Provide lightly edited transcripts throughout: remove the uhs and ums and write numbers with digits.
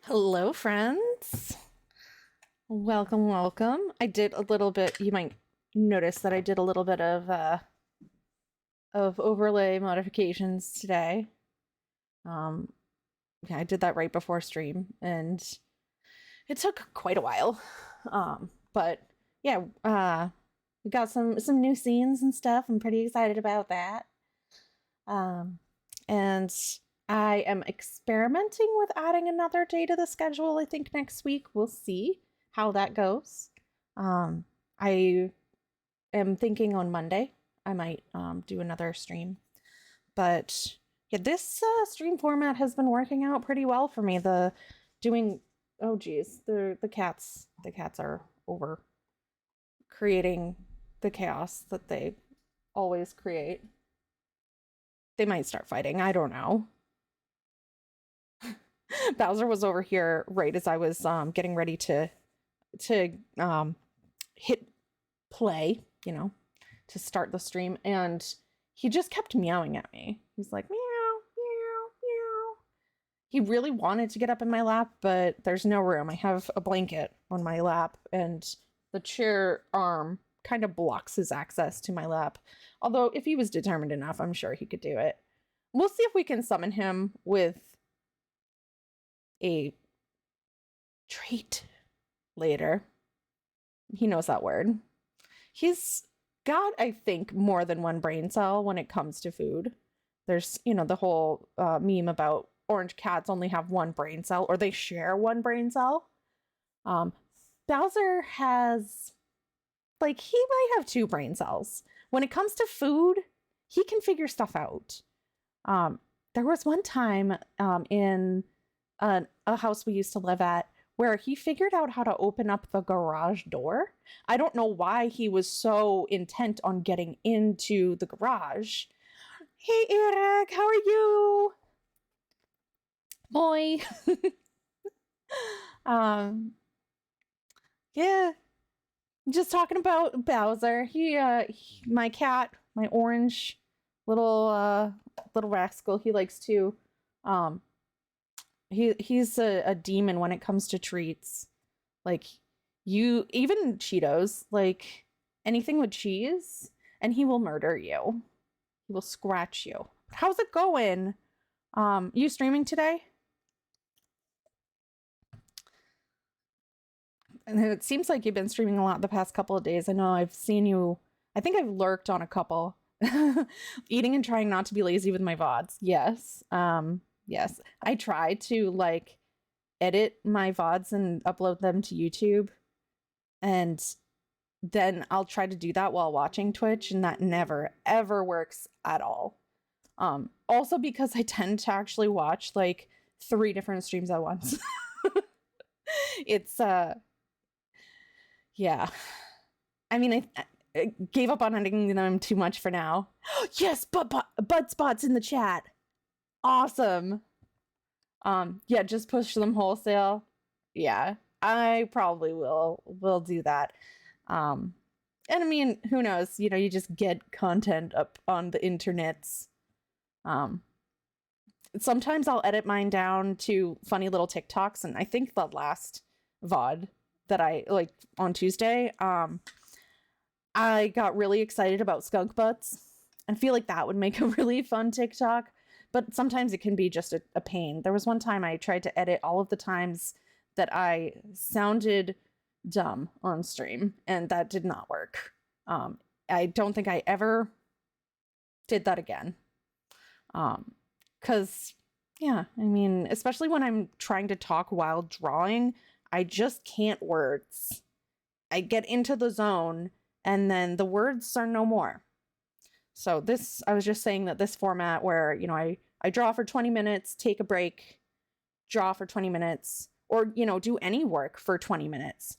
Hello, friends. Welcome, welcome. I did a little bit, you might notice that I did a little bit of overlay modifications today. Yeah, I did that right before stream, and it took quite a while. But yeah, we got some new scenes and stuff. I'm pretty excited about that. And I am experimenting with adding another day to the schedule. I think next week we'll see how that goes. I am thinking on Monday I might do another stream. But yeah, this stream format has been working out pretty well for me. The doing oh geez, the cats are over creating the chaos that they always create. They might start fighting. I don't know. Bowser was over here right as I was getting ready to hit play, to start the stream, and he just kept meowing at me. He's like, meow, meow, meow. He really wanted to get up in my lap, but there's no room. I have a blanket on my lap, and the chair arm kind of blocks his access to my lap. Although, if he was determined enough, I'm sure he could do it. We'll see if we can summon him with a treat later. He knows that word. He's got, I think, more than one brain cell when it comes to food. There's, the whole meme about orange cats only have one brain cell, or they share one brain cell. Bowser has, he might have two brain cells. When it comes to food, he can figure stuff out. There was one time in a house we used to live at where he figured out how to open up the garage door. I don't know why he was so intent on getting into the garage. Hey, Eric, how are you? Boy. Yeah. Just talking about Bowser. My cat, my orange little rascal, he likes to he's a demon when it comes to treats. Even Cheetos, anything with cheese, and he will murder you. He will scratch you. How's it going? You streaming today? And it seems like you've been streaming a lot the past couple of days. I know I've seen you. I think I've lurked on a couple. Eating and trying not to be lazy with my VODs. Yes. Yes, I try to edit my VODs and upload them to YouTube, and then I'll try to do that while watching Twitch, and that never ever works at all. Also because I tend to actually watch 3 different streams at once. It's yeah. I mean, I gave up on editing them too much for now. Yes, butt spots in the chat. Awesome. Yeah, just push them wholesale. Yeah, I probably will do that. And I mean, who knows, you just get content up on the internets. Sometimes I'll edit mine down to funny little TikToks, and I think the last VOD that I on Tuesday, I got really excited about skunk butts. I feel like that would make a really fun TikTok. But sometimes it can be just a pain. There was one time I tried to edit all of the times that I sounded dumb on stream, and that did not work. I don't think I ever did that again. Because, yeah, I mean, especially when I'm trying to talk while drawing, I just can't words. I get into the zone, and then the words are no more. So I was just saying that this format where, I draw for 20 minutes, take a break, draw for 20 minutes, or, do any work for 20 minutes.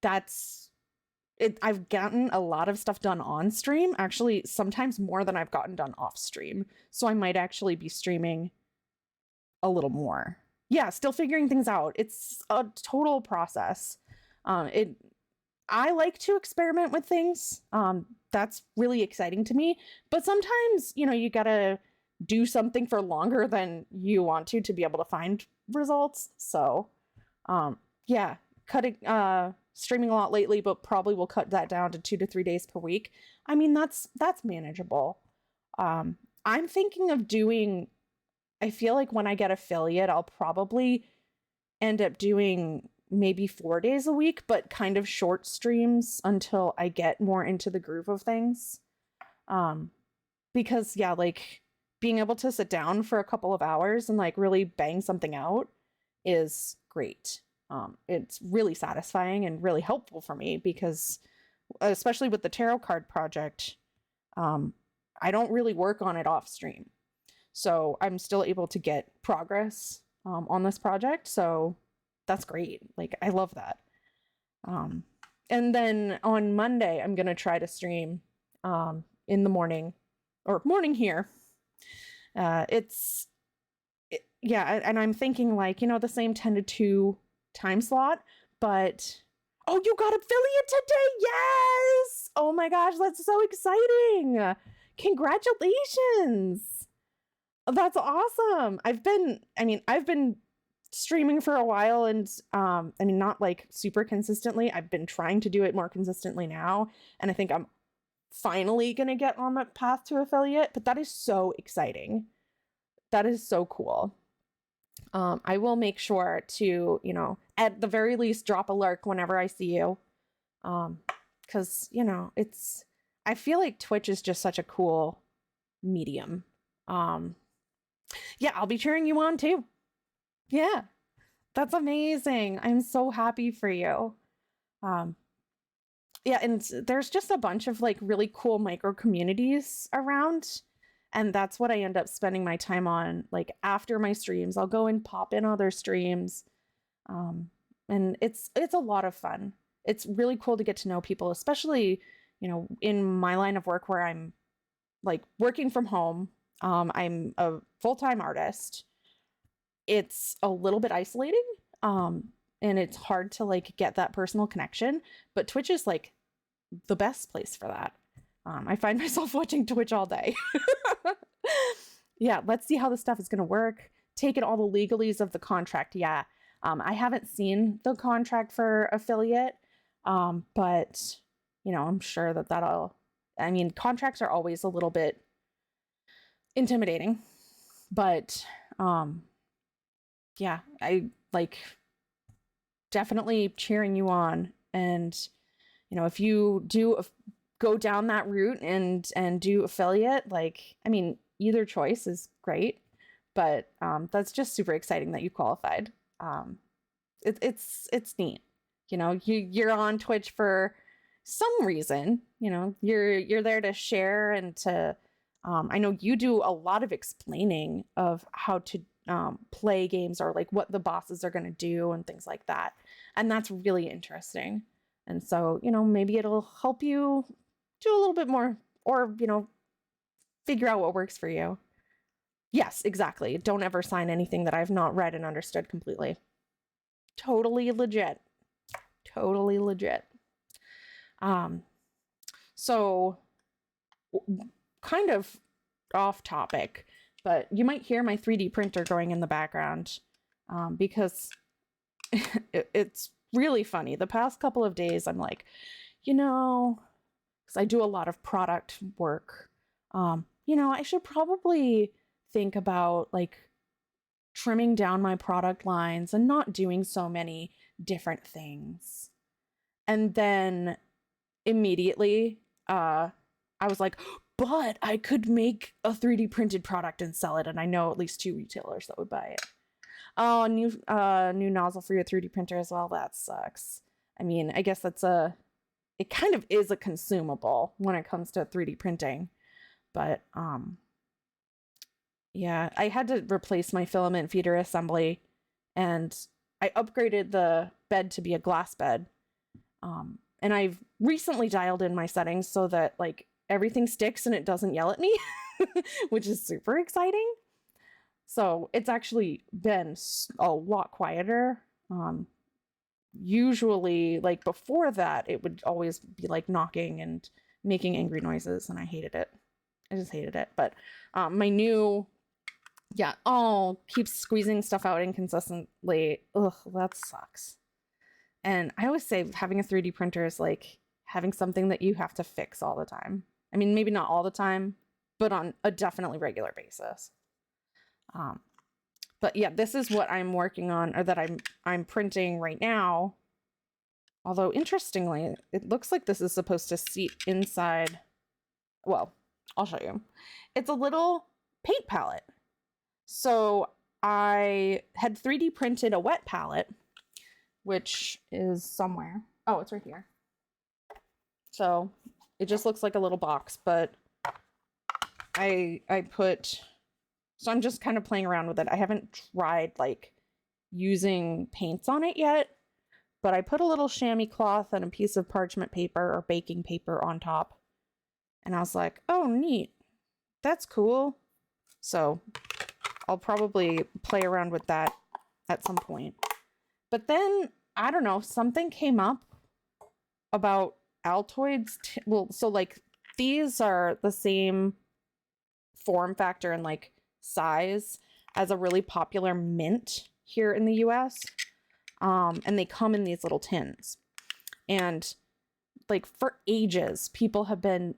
That's it. I've gotten a lot of stuff done on stream, actually, sometimes more than I've gotten done off stream. So I might actually be streaming a little more. Yeah, still figuring things out. It's a total process. I like to experiment with things. That's really exciting to me. But sometimes, you gotta do something for longer than you want to be able to find results. So, yeah, cutting, streaming a lot lately, but probably will cut that down to 2 to 3 days per week. I mean, that's manageable. I'm thinking of doing, I feel like when I get affiliate, I'll probably end up doing maybe 4 days a week, but kind of short streams until I get more into the groove of things. Because yeah, like being able to sit down for a couple of hours and like really bang something out is great. It's really satisfying and really helpful for me because, especially with the tarot card project, I don't really work on it off stream. So I'm still able to get progress on this project. So that's great. Like, I love that. And then on Monday, I'm going to try to stream in the morning or morning here. Yeah, and I'm thinking like, the same 10 to 2 time slot, but oh, you got affiliate today. Yes. Oh my gosh, that's so exciting. Congratulations. That's awesome. I've been streaming for a while and not like super consistently. I've been trying to do it more consistently now, and I think I'm finally going to get on the path to affiliate, but that is so exciting. That is so cool. I will make sure to, at the very least drop a lurk whenever I see you. Cause I feel like Twitch is just such a cool medium. Yeah, I'll be cheering you on too. Yeah, that's amazing. I'm so happy for you. Yeah, and there's just a bunch of like really cool micro communities around. And that's what I end up spending my time on. Like after my streams, I'll go and pop in other streams. And it's a lot of fun. It's really cool to get to know people, especially, in my line of work where I'm like working from home. I'm a full-time artist. It's a little bit isolating. And it's hard to like get that personal connection, but Twitch is like the best place for that. I find myself watching Twitch all day. Yeah, let's see how this stuff is going to work. Taking all the legalese of the contract. Yeah. I haven't seen the contract for affiliate, but, I'm sure that contracts are always a little bit intimidating, but yeah, I like definitely cheering you on. And, if you do go down that route and do affiliate, either choice is great, but that's just super exciting that you qualified. It's neat. You're on Twitch for some reason. You're there to share and to I know you do a lot of explaining of how to play games or like what the bosses are going to do and things like that, and that's really interesting. And so, maybe it'll help you do a little bit more or, figure out what works for you. Yes, exactly. Don't ever sign anything that I've not read and understood completely. Totally legit. Totally legit. So kind of off topic, but you might hear my 3D printer going in the background because it's really funny. The past couple of days, I'm like, because I do a lot of product work. I should probably think about like trimming down my product lines and not doing so many different things. And then immediately, I was like, but I could make a 3D printed product and sell it. And I know at least 2 retailers that would buy it. Oh, new nozzle for your 3D printer as well. That sucks. I guess it kind of is a consumable when it comes to 3D printing, but yeah, I had to replace my filament feeder assembly, and I upgraded the bed to be a glass bed. And I've recently dialed in my settings so that like everything sticks and it doesn't yell at me, which is super exciting. So it's actually been a lot quieter. Usually, like before that, it would always be like knocking and making angry noises, and I hated it. I just hated it. But my new Yeah. Oh, keeps squeezing stuff out inconsistently. Ugh, that sucks. And I always say having a 3D printer is like having something that you have to fix all the time. I mean, maybe not all the time, but on a definitely regular basis. Um, but yeah, this is what I'm working on, or that I'm printing right now. Although interestingly, it looks like this is supposed to seat inside. Well, I'll show you. It's a little paint palette. So I had 3D printed a wet palette, which is somewhere. Oh, it's right here. So it just looks like a little box, but I put, so I'm just kind of playing around with it. I haven't tried like using paints on it yet, but I put a little chamois cloth and a piece of parchment paper or baking paper on top. And I was like, oh, neat. That's cool. So I'll probably play around with that at some point. But then, I don't know, something came up about Altoids. Well, so like these are the same form factor and like size as a really popular mint here in the US. And they come in these little tins. And like for ages, people have been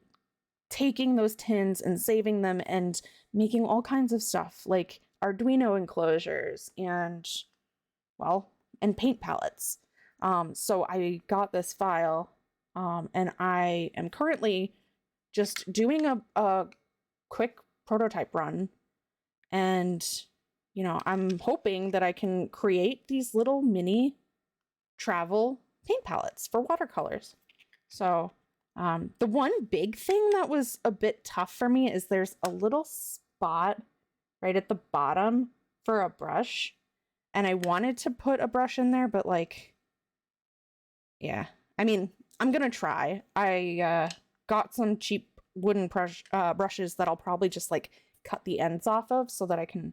taking those tins and saving them and making all kinds of stuff like Arduino enclosures and, well, and paint palettes. So I got this file, and I am currently just doing a quick prototype run. And, you know, I'm hoping that I can create these little mini travel paint palettes for watercolors. So the one big thing that was a bit tough for me is there's a little spot right at the bottom for a brush. And I wanted to put a brush in there, but like, yeah, I mean, I'm going to try. I got some cheap wooden brushes that I'll probably just like cut the ends off of so that I can,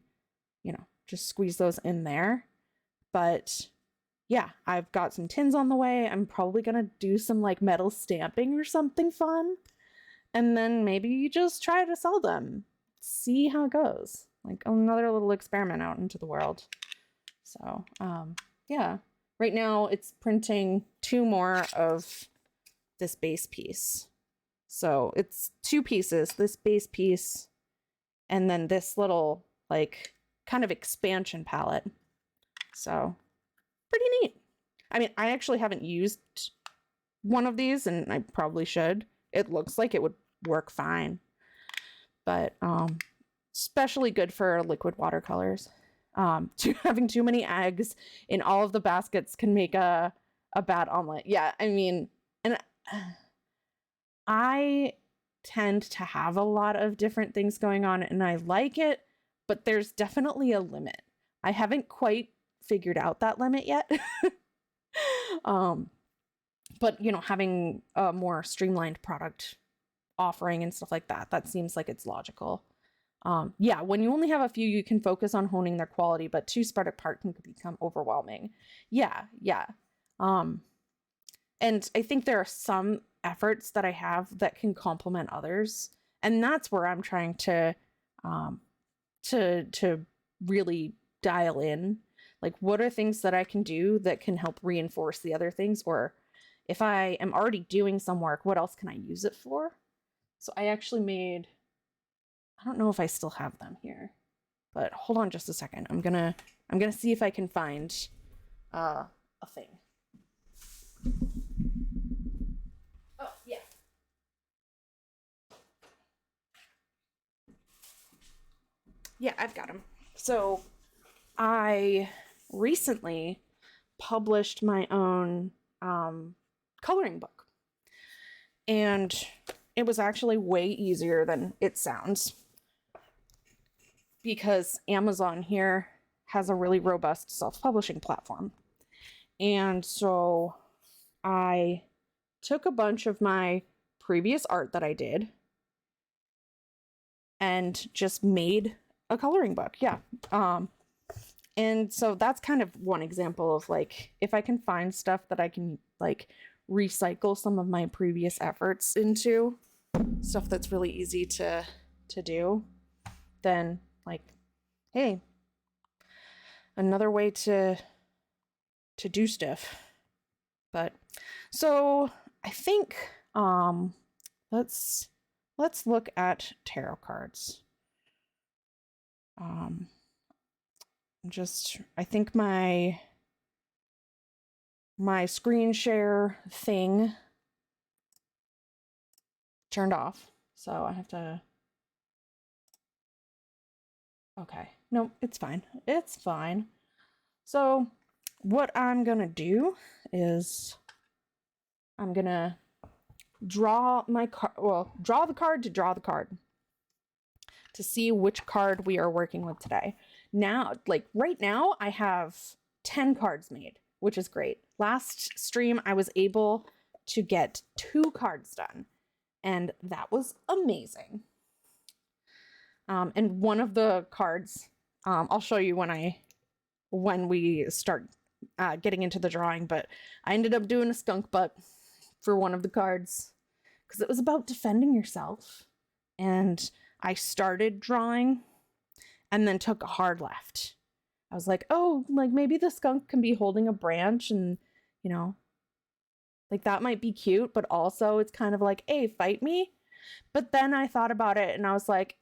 you know, just squeeze those in there. But yeah, I've got some tins on the way. I'm probably going to do some like metal stamping or something fun. And then maybe just try to sell them. See how it goes. Like another little experiment out into the world. So, yeah. Right now it's printing 2 more of this base piece. So it's 2 pieces, this base piece, and then this little like kind of expansion palette. So pretty neat. I mean, I actually haven't used one of these and I probably should. It looks like it would work fine, but especially good for liquid watercolors. Having too many eggs in all of the baskets can make a bad omelet. Yeah, I mean, and I tend to have a lot of different things going on and I like it, but there's definitely a limit. I haven't quite figured out that limit yet. But you know, having a more streamlined product offering and stuff like that, that seems like it's logical. Yeah, when you only have a few, you can focus on honing their quality, but 2 spread apart can become overwhelming. Yeah. And I think there are some efforts that I have that can complement others, and that's where I'm trying to really dial in. Like, what are things that I can do that can help reinforce the other things? Or if I am already doing some work, what else can I use it for? So I actually made, I don't know if I still have them here, but hold on just a second. I'm gonna see if I can find a thing. Oh, yeah. Yeah, I've got them. So I recently published my own coloring book. And it was actually way easier than it sounds, because Amazon here has a really robust self-publishing platform. And so I took a bunch of my previous art that I did and just made a coloring book. Yeah. And so that's kind of one example of like, if I can find stuff that I can like recycle some of my previous efforts into, stuff that's really easy to do, then like hey, another way to do stuff. But so I think let's look at tarot cards. I think my screen share thing turned off, so I have to. Okay, no, it's fine. It's fine. So what I'm gonna do is I'm gonna draw my card. Well, draw the card to draw the card to see which card we are working with today. Now, like right now, I have 10 cards made, which is great. Last stream, I was able to get 2 cards done, and that was amazing. And one of the cards, I'll show you when we start getting into the drawing, but I ended up doing a skunk butt for one of the cards because it was about defending yourself. And I started drawing and then took a hard left. I was like, oh, like maybe the skunk can be holding a branch and, you know, like that might be cute, but also it's kind of like, hey, fight me. But then I thought about it and I was like,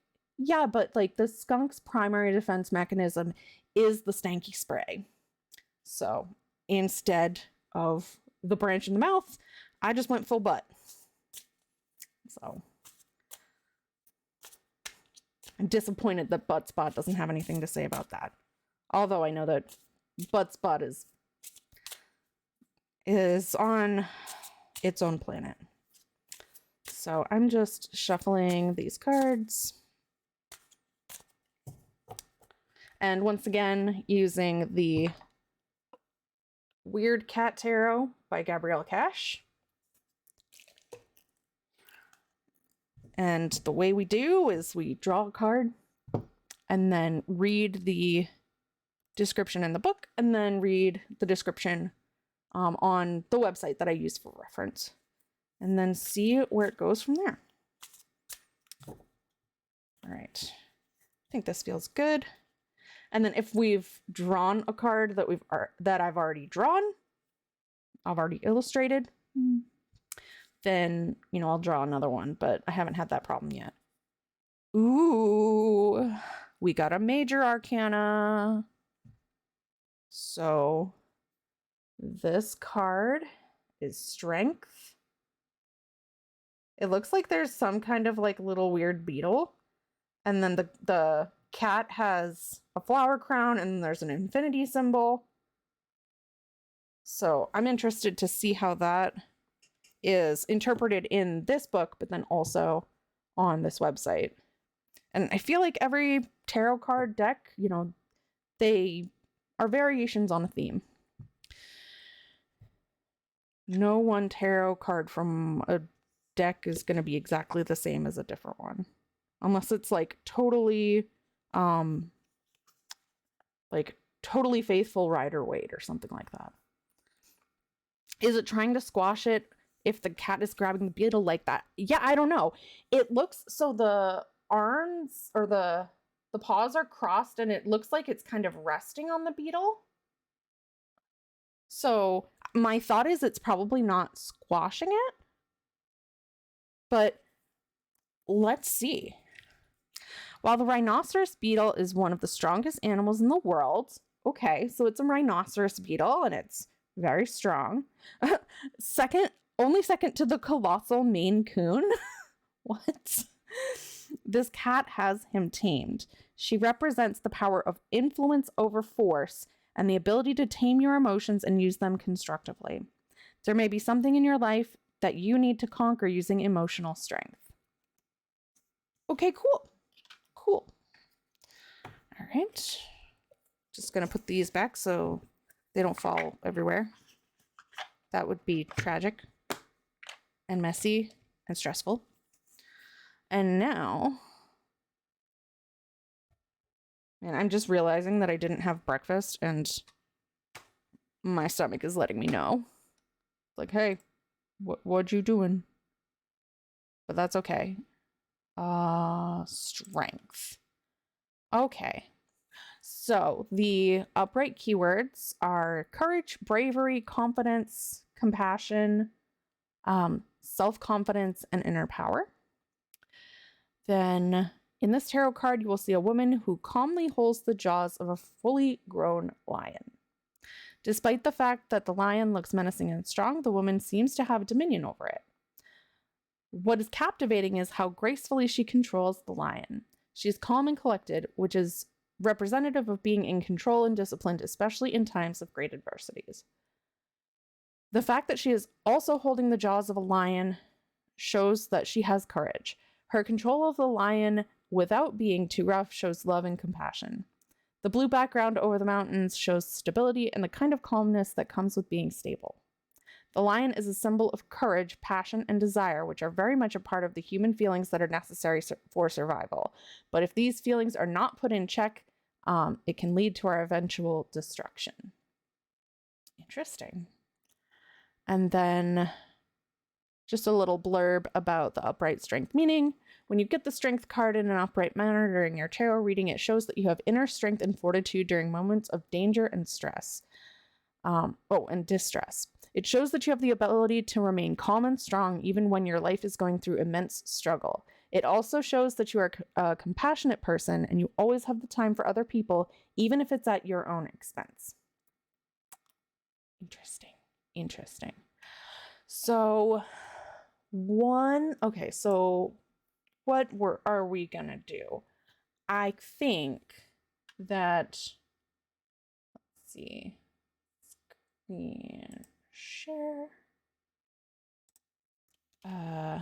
yeah, but like the skunk's primary defense mechanism is the stanky spray. So instead of the branch in the mouth, I just went full butt. So I'm disappointed that Butt Spot doesn't have anything to say about that. Although I know that Butt Spot is on its own planet. So I'm just shuffling these cards. And once again, using the Weird Cat Tarot by Gabrielle Cash. And the way we do is we draw a card and then read the description in the book and then read the description on the website that I use for reference and then see where it goes from there. All right. I think this feels good. And then if we've drawn a card that I've already drawn, I've already illustrated, then, you know, I'll draw another one, but I haven't had that problem yet. Ooh, we got a major arcana. So this card is strength. It looks like there's some kind of like little weird beetle. And then the cat has a flower crown and there's an infinity symbol. So I'm interested to see how that is interpreted in this book, but then also on this website. And I feel like every tarot card deck, you know, they are variations on a theme. No one tarot card from a deck is going to be exactly the same as a different one. Unless it's like totally faithful Rider-Waite or something like that. Is it trying to squash it if the cat is grabbing the beetle like that? Yeah, I don't know. It looks, so the arms or the paws are crossed and it looks like it's kind of resting on the beetle. So my thought is it's probably not squashing it, but let's see. While the rhinoceros beetle is one of the strongest animals in the world, okay, so it's a rhinoceros beetle and it's very strong. Only second to the colossal Maine Coon. What? This cat has him tamed. She represents the power of influence over force and the ability to tame your emotions and use them constructively. There may be something in your life that you need to conquer using emotional strength. Okay, cool. Cool. All right. Just going to put these back so they don't fall everywhere. That would be tragic and messy and stressful. And now, and I'm just realizing that I didn't have breakfast and my stomach is letting me know. Like, hey, what you doing? But that's okay. Strength. Okay. So the upright keywords are courage, bravery, confidence, compassion, self-confidence, and inner power. Then in this tarot card, you will see a woman who calmly holds the jaws of a fully grown lion. Despite the fact that the lion looks menacing and strong, the woman seems to have dominion over it. What is captivating is how gracefully she controls the lion. She is calm and collected, which is representative of being in control and disciplined, especially in times of great adversities. The fact that she is also holding the jaws of a lion shows that she has courage. Her control of the lion without being too rough shows love and compassion. The blue background over the mountains shows stability and the kind of calmness that comes with being stable. The lion is a symbol of courage, passion, and desire, which are very much a part of the human feelings that are necessary for survival. But if these feelings are not put in check, it can lead to our eventual destruction. Interesting. And then just a little blurb about the upright strength meaning. When you get the strength card in an upright manner during your tarot reading, it shows that you have inner strength and fortitude during moments of danger and stress. And distress. It shows that you have the ability to remain calm and strong even when your life is going through immense struggle. It also shows that you are a compassionate person and you always have the time for other people, even if it's at your own expense. Interesting. So what are we gonna do? I think that, let's see, screen share. All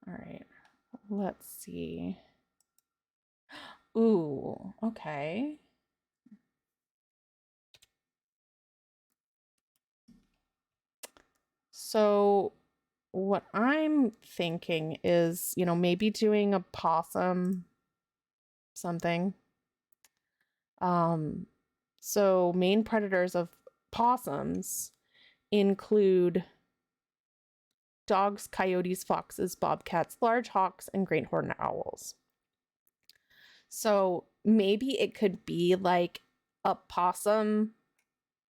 right, let's see. Ooh, okay. So what I'm thinking is, maybe doing a possum something. So main predators of possums include dogs, coyotes, foxes, bobcats, large hawks, and great horned owls. So maybe it could be like a possum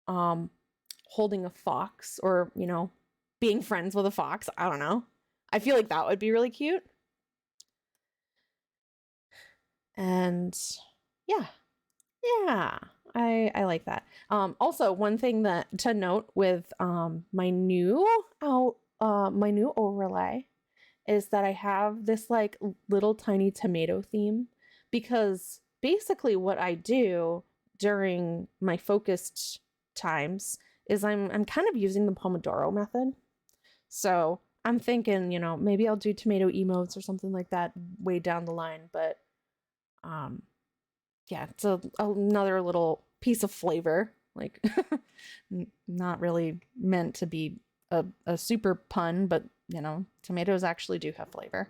holding a fox, or, being friends with a fox. I don't know. I feel like that would be really cute. And yeah, I like that. Also, one thing to note with my new overlay is that I have this like little tiny tomato theme, because basically what I do during my focused times is I'm kind of using the Pomodoro method. So I'm thinking, maybe I'll do tomato emotes or something like that way down the line. But yeah, it's another little piece of flavor, like not really meant to be a super pun, but tomatoes actually do have flavor.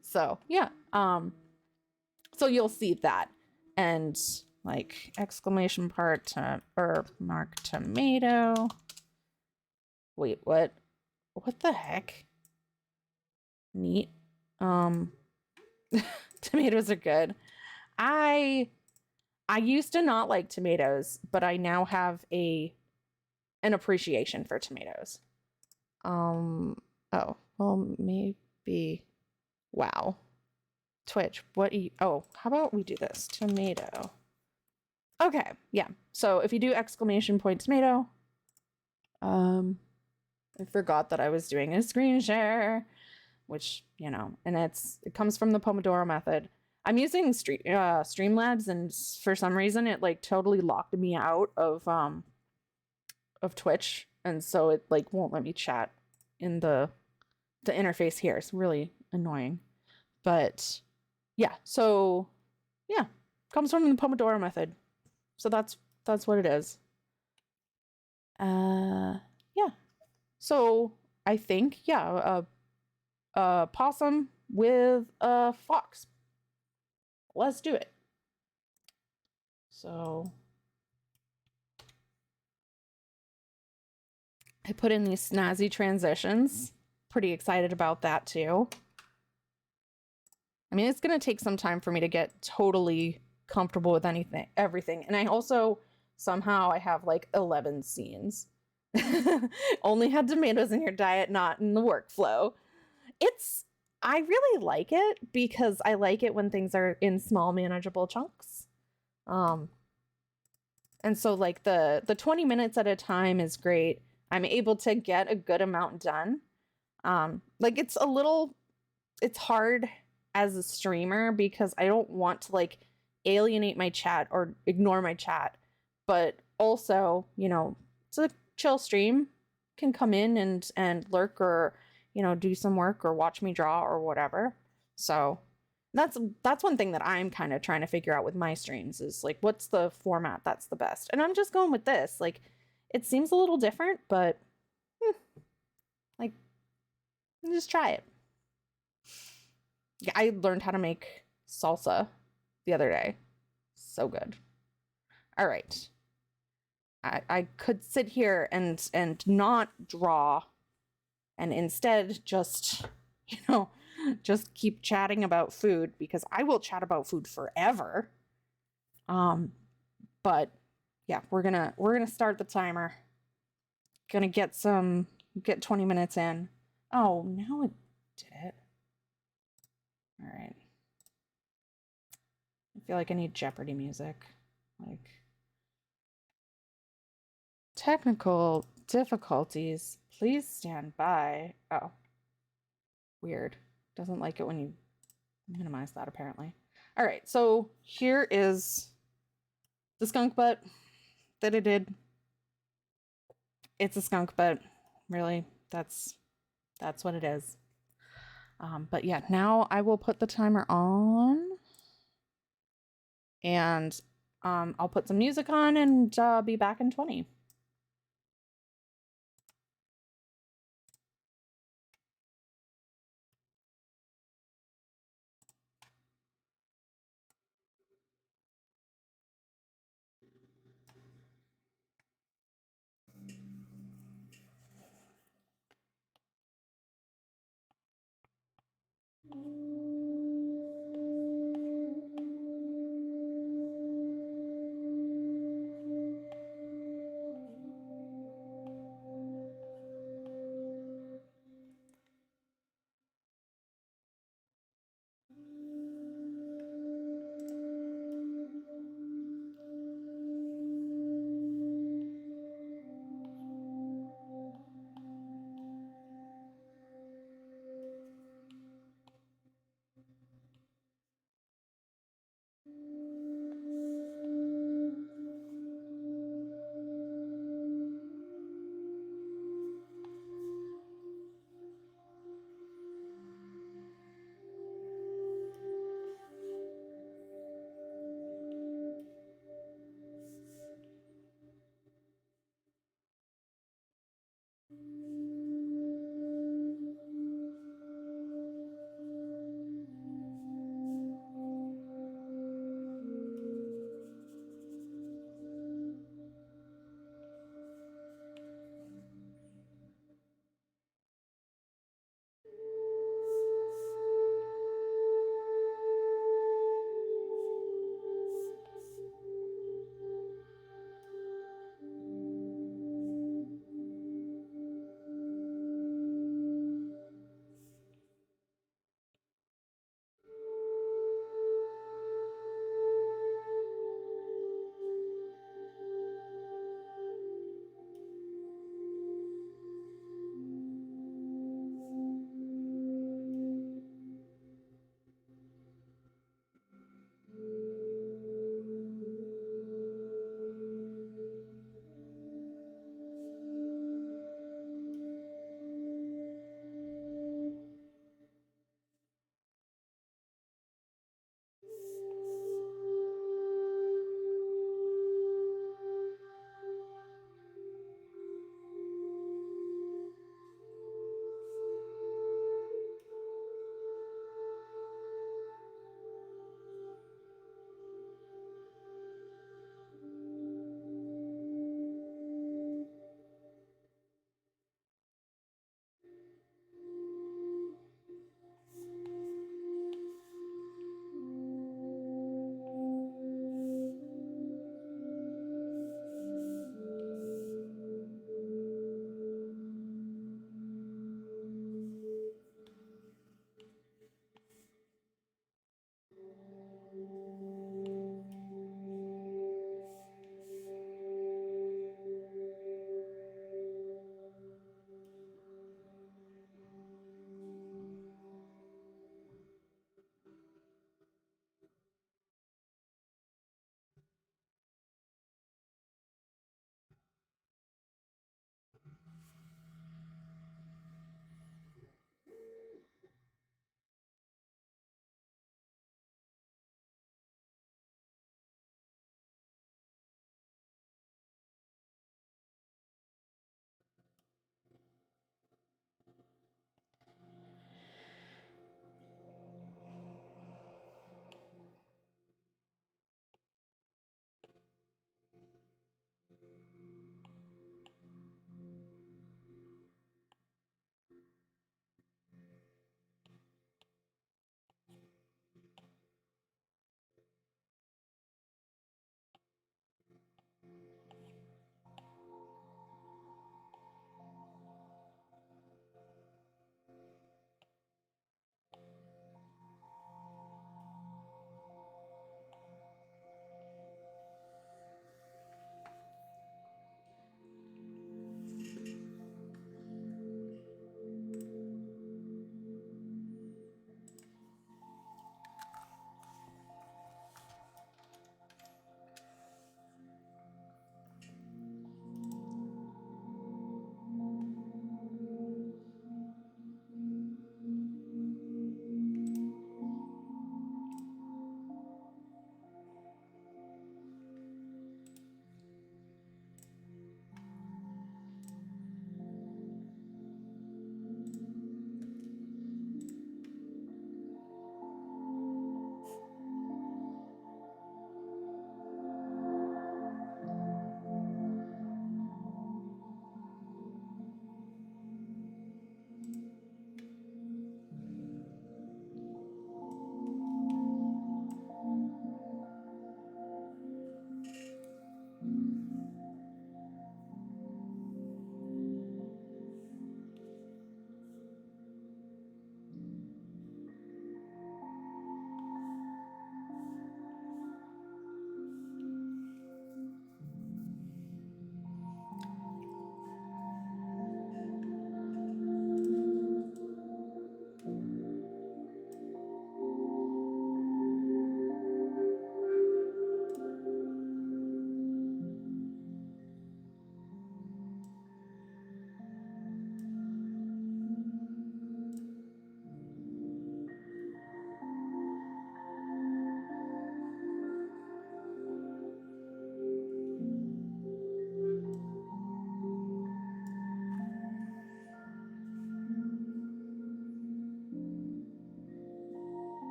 So yeah, so you'll see that, and like exclamation part or mark tomato. Wait, what the heck? Neat. Tomatoes are good. I used to not like tomatoes, but I now have an appreciation for tomatoes. Oh, well, maybe. Wow. Twitch, how about we do this? Tomato. Okay, yeah. So if you do exclamation point tomato, I forgot that I was doing a screen share, which, and it comes from the Pomodoro method. I'm using Streamlabs, and for some reason it like totally locked me out of Twitch, and so it like won't let me chat in the interface here. It's really annoying. But yeah, so yeah, comes from the Pomodoro method. So that's what it is. Yeah. So I think, yeah, a possum with a fox. Let's do it. So I put in these snazzy transitions. Pretty excited about that too. I mean, it's going to take some time for me to get totally comfortable with everything. And I also somehow I have like 11 scenes. Only had tomatoes in your diet, not in the workflow. I really like it because I like it when things are in small, manageable chunks. And so like the 20 minutes at a time is great. I'm able to get a good amount done. Like it's hard as a streamer because I don't want to like alienate my chat or ignore my chat, but also, it's a chill stream, can come in and lurk or, do some work or watch me draw or whatever. So that's one thing that I'm kind of trying to figure out with my streams is like what's the format that's the best. And I'm just going with this. Like it seems a little different, but like just try it. Yeah, I learned how to make salsa the other day. So good. All right. I could sit here and not draw and instead just, just keep chatting about food because I will chat about food forever. But yeah, we're gonna start the timer. Gonna get 20 minutes in. Oh, now it did it. All right. I feel like I need Jeopardy music. Like technical difficulties. Please stand by. Oh. Weird. Doesn't like it when you minimize that apparently. All right, so here is the skunk butt that I did. It's a skunk butt. Really, that's what it is. But yeah, now I will put the timer on and I'll put some music on and be back in 20.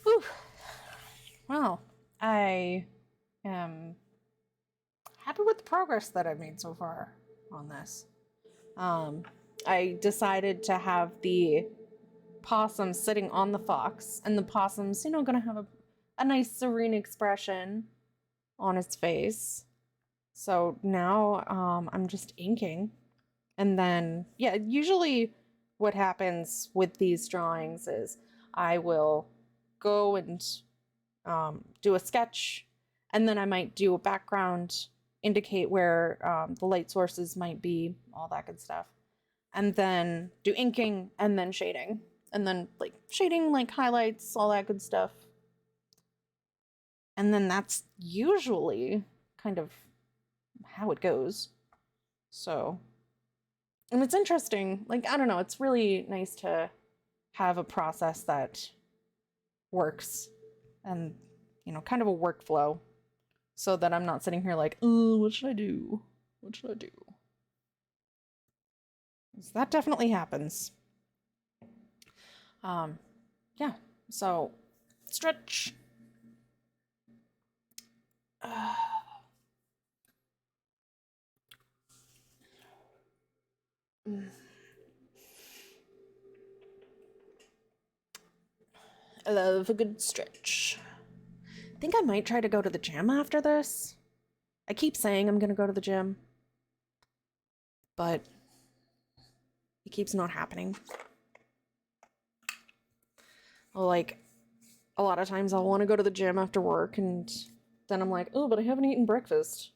Whew. Well, I am happy with the progress that I've made so far on this. I decided to have the possum sitting on the fox, and the possum's, gonna have a nice serene expression on its face. So now I'm just inking. And then, yeah, usually what happens with these drawings is I will go and do a sketch, and then I might do a background, indicate where the light sources might be, all that good stuff. And then do inking and then shading. And then like shading, like highlights, all that good stuff. And then that's usually kind of how it goes. So, and it's interesting. Like, I don't know, it's really nice to have a process that works and, kind of a workflow so that I'm not sitting here like, oh, what should I do? What should I do? So that definitely happens. Yeah, so stretch. I love a good stretch. I think I might try to go to the gym after this. I keep saying I'm gonna go to the gym, but it keeps not happening. Like, a lot of times I'll want to go to the gym after work, and then I'm like, oh, but I haven't eaten breakfast.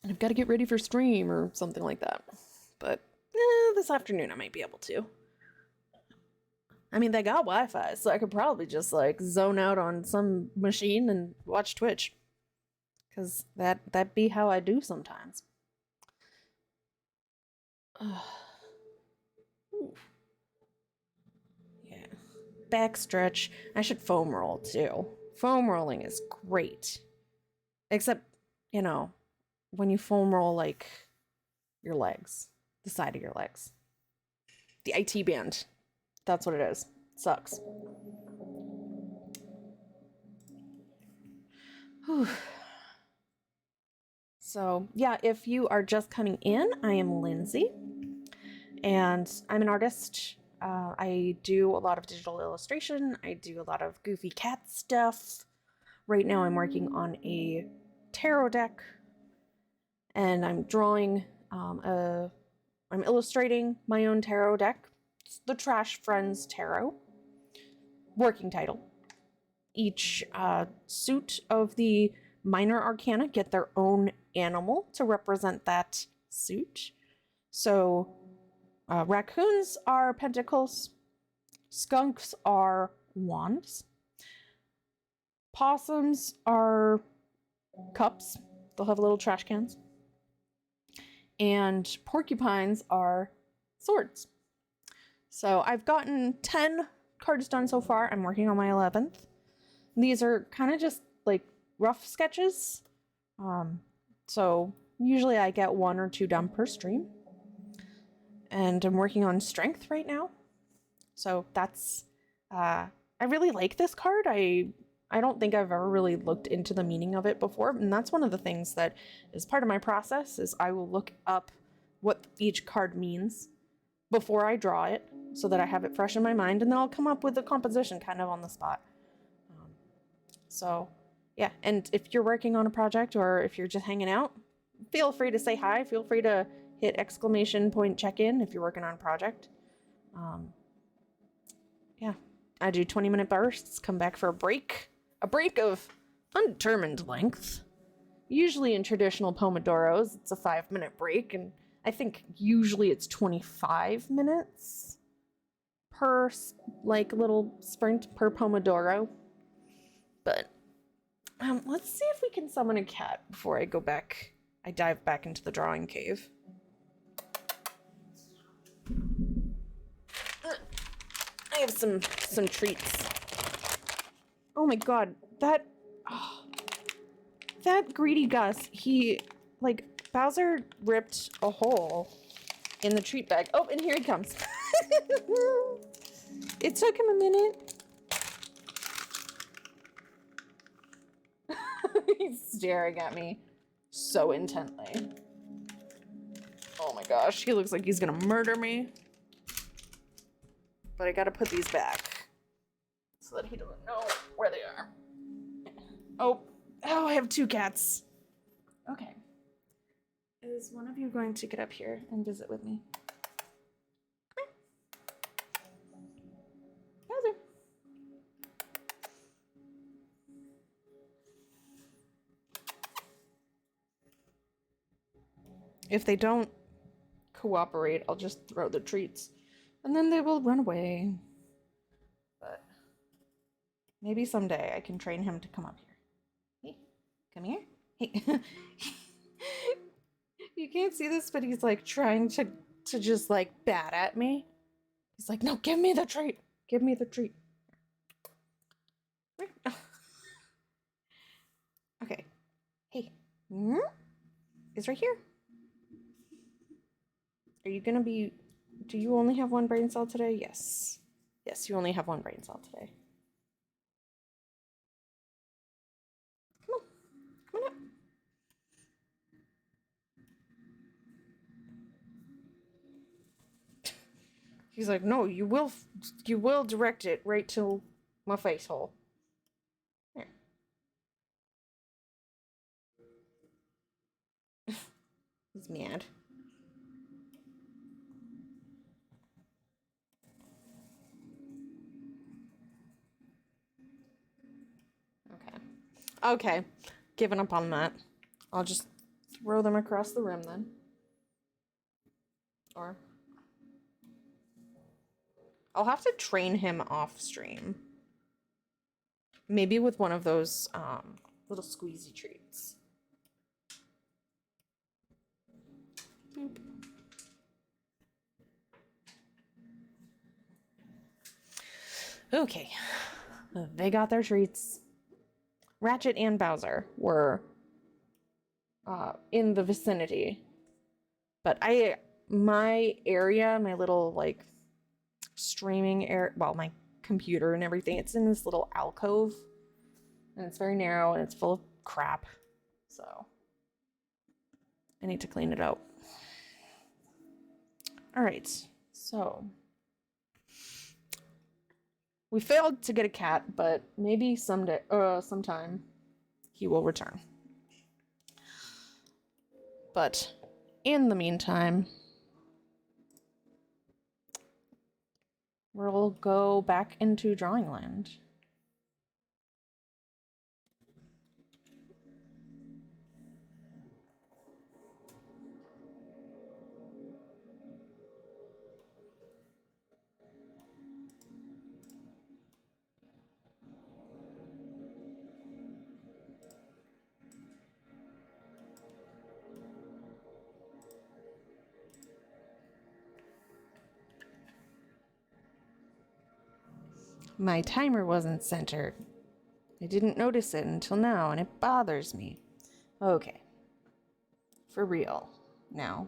And I've got to get ready for stream or something like that. But this afternoon I might be able to. I mean, they got Wi-Fi, so I could probably just like zone out on some machine and watch Twitch. Cause that be how I do sometimes. Yeah. Back stretch. I should foam roll too. Foam rolling is great. Except, when you foam roll like your legs, the side of your legs. The IT band. That's what it is. It sucks. Whew. So, yeah, if you are just coming in, I am Lindsay, and I'm an artist. I do a lot of digital illustration. I do a lot of goofy cat stuff. Right now, I'm working on a tarot deck, and I'm drawing I'm illustrating my own tarot deck. It's the Trash Friends Tarot. Working title. Each suit of the minor arcana get their own animal to represent that suit. So raccoons are pentacles, skunks are wands, possums are cups, they'll have little trash cans, and porcupines are swords. So I've gotten 10 cards done so far. I'm working on my 11th. These are kind of just like rough sketches. So usually I get 1 or 2 done per stream. And I'm working on strength right now. So that's, I really like this card. I don't think I've ever really looked into the meaning of it before. And that's one of the things that is part of my process is I will look up what each card means before I draw it so that I have it fresh in my mind. And then I'll come up with a composition kind of on the spot. So yeah, and if you're working on a project or if you're just hanging out, feel free to say hi. Feel free to hit exclamation point check-in if you're working on a project. Yeah, I do 20-minute bursts, come back for a break of undetermined length. Usually in traditional Pomodoros, it's a 5-minute break, and I think usually it's 25 minutes per like little sprint per Pomodoro. But let's see if we can summon a cat before I go back. I dive back into the drawing cave. I have some treats. Oh my god, that greedy Gus, he, like, Bowser ripped a hole in the treat bag. Oh, and here he comes. It took him a minute. He's staring at me so intently. Oh my gosh, he looks like he's gonna murder me. But I gotta put these back so that he doesn't know where they are. Oh, I have 2 cats. Okay. Is one of you going to get up here and visit with me? Come here. Bowser. If they don't cooperate, I'll just throw the treats. And then they will run away. But maybe someday I can train him to come up here. Hey, come here. Hey. You can't see this, but he's like trying to just like bat at me. He's like, no, give me the treat. Give me the treat. Okay. Hey. It's right here. Are you gonna be... Do you only have 1 brain cell today? Yes. Yes, you only have 1 brain cell today. Come on. Come on up. He's like, no, you will direct it right to my face hole. Here. He's mad. Okay, giving up on that. I'll just throw them across the room then. Or I'll have to train him off stream. Maybe with one of those little squeezy treats. Boop. Okay, they got their treats. Ratchet and Bowser were in the vicinity, but my area, my little like streaming area, well, my computer and everything, it's in this little alcove, and it's very narrow and it's full of crap, so I need to clean it out. All right, so we failed to get a cat, but maybe someday, sometime he will return. But in the meantime, we'll go back into Drawing Land. My timer wasn't centered. I didn't notice it until now, and it bothers me. Okay. For real. Now.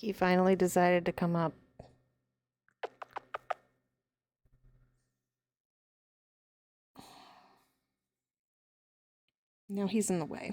He finally decided to come up. Now he's in the way.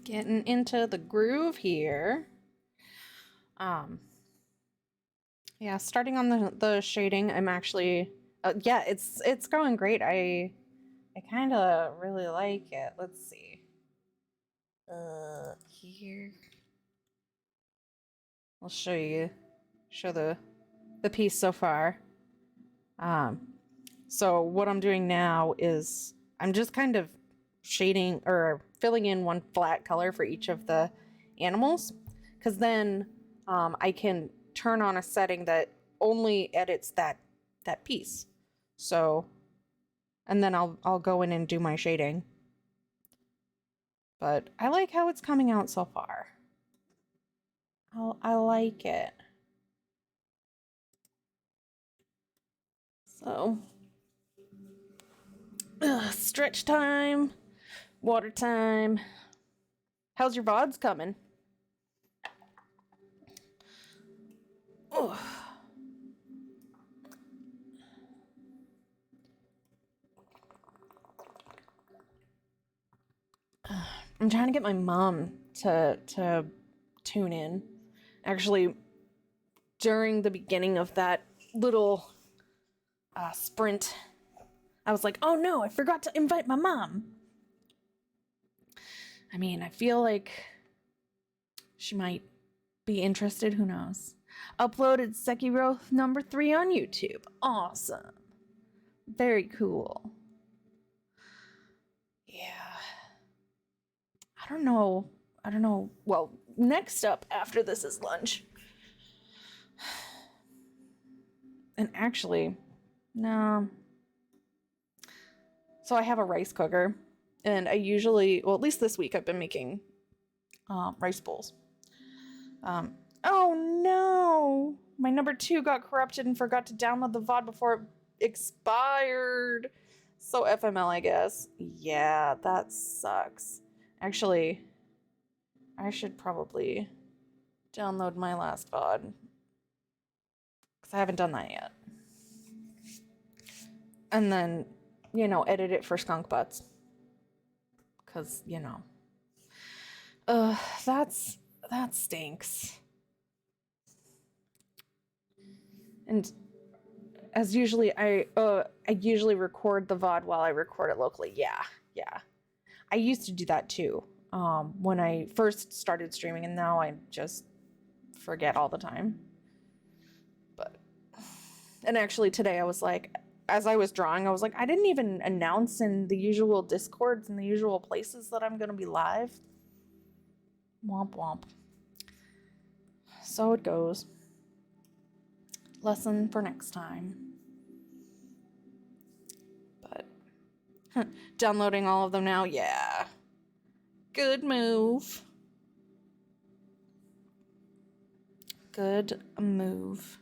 Getting into the groove here. Yeah, starting on the shading, I'm actually yeah, it's going great. I kind of really like it. Let's see. Here. I'll show the piece so far. Um so what I'm doing now is I'm just kind of shading or filling in one flat color for each of the animals, because then I can turn on a setting that only edits that piece. So, and then I'll go in and do my shading. But I like how it's coming out so far. I like it. So, stretch time, water time. How's your VODs coming? Oh. I'm trying to get my mom to tune in. Actually, during the beginning of that little sprint, I was like, oh no, I forgot to invite my mom. I mean, I feel like she might be interested, who knows. Uploaded Sekiro number 3 on YouTube. Awesome. Very cool. Yeah. I don't know. Well, next up after this is lunch. And actually, no. So I have a rice cooker, and I usually, well, at least this week, I've been making rice bowls. Oh no! My number 2 got corrupted and forgot to download the VOD before it expired. So FML, I guess. Yeah, that sucks. Actually, I should probably download my last VOD, because I haven't done that yet. And then, edit it for skunk butts. Because, that stinks. And as usually, I usually record the VOD while I record it locally. Yeah. I used to do that too, when I first started streaming, and now I just forget all the time. And actually today I was like, as I was drawing, I was like, I didn't even announce in the usual Discords and the usual places that I'm going to be live. Womp womp. So it goes. Lesson for next time. But downloading all of them now, yeah. Good move. Good move.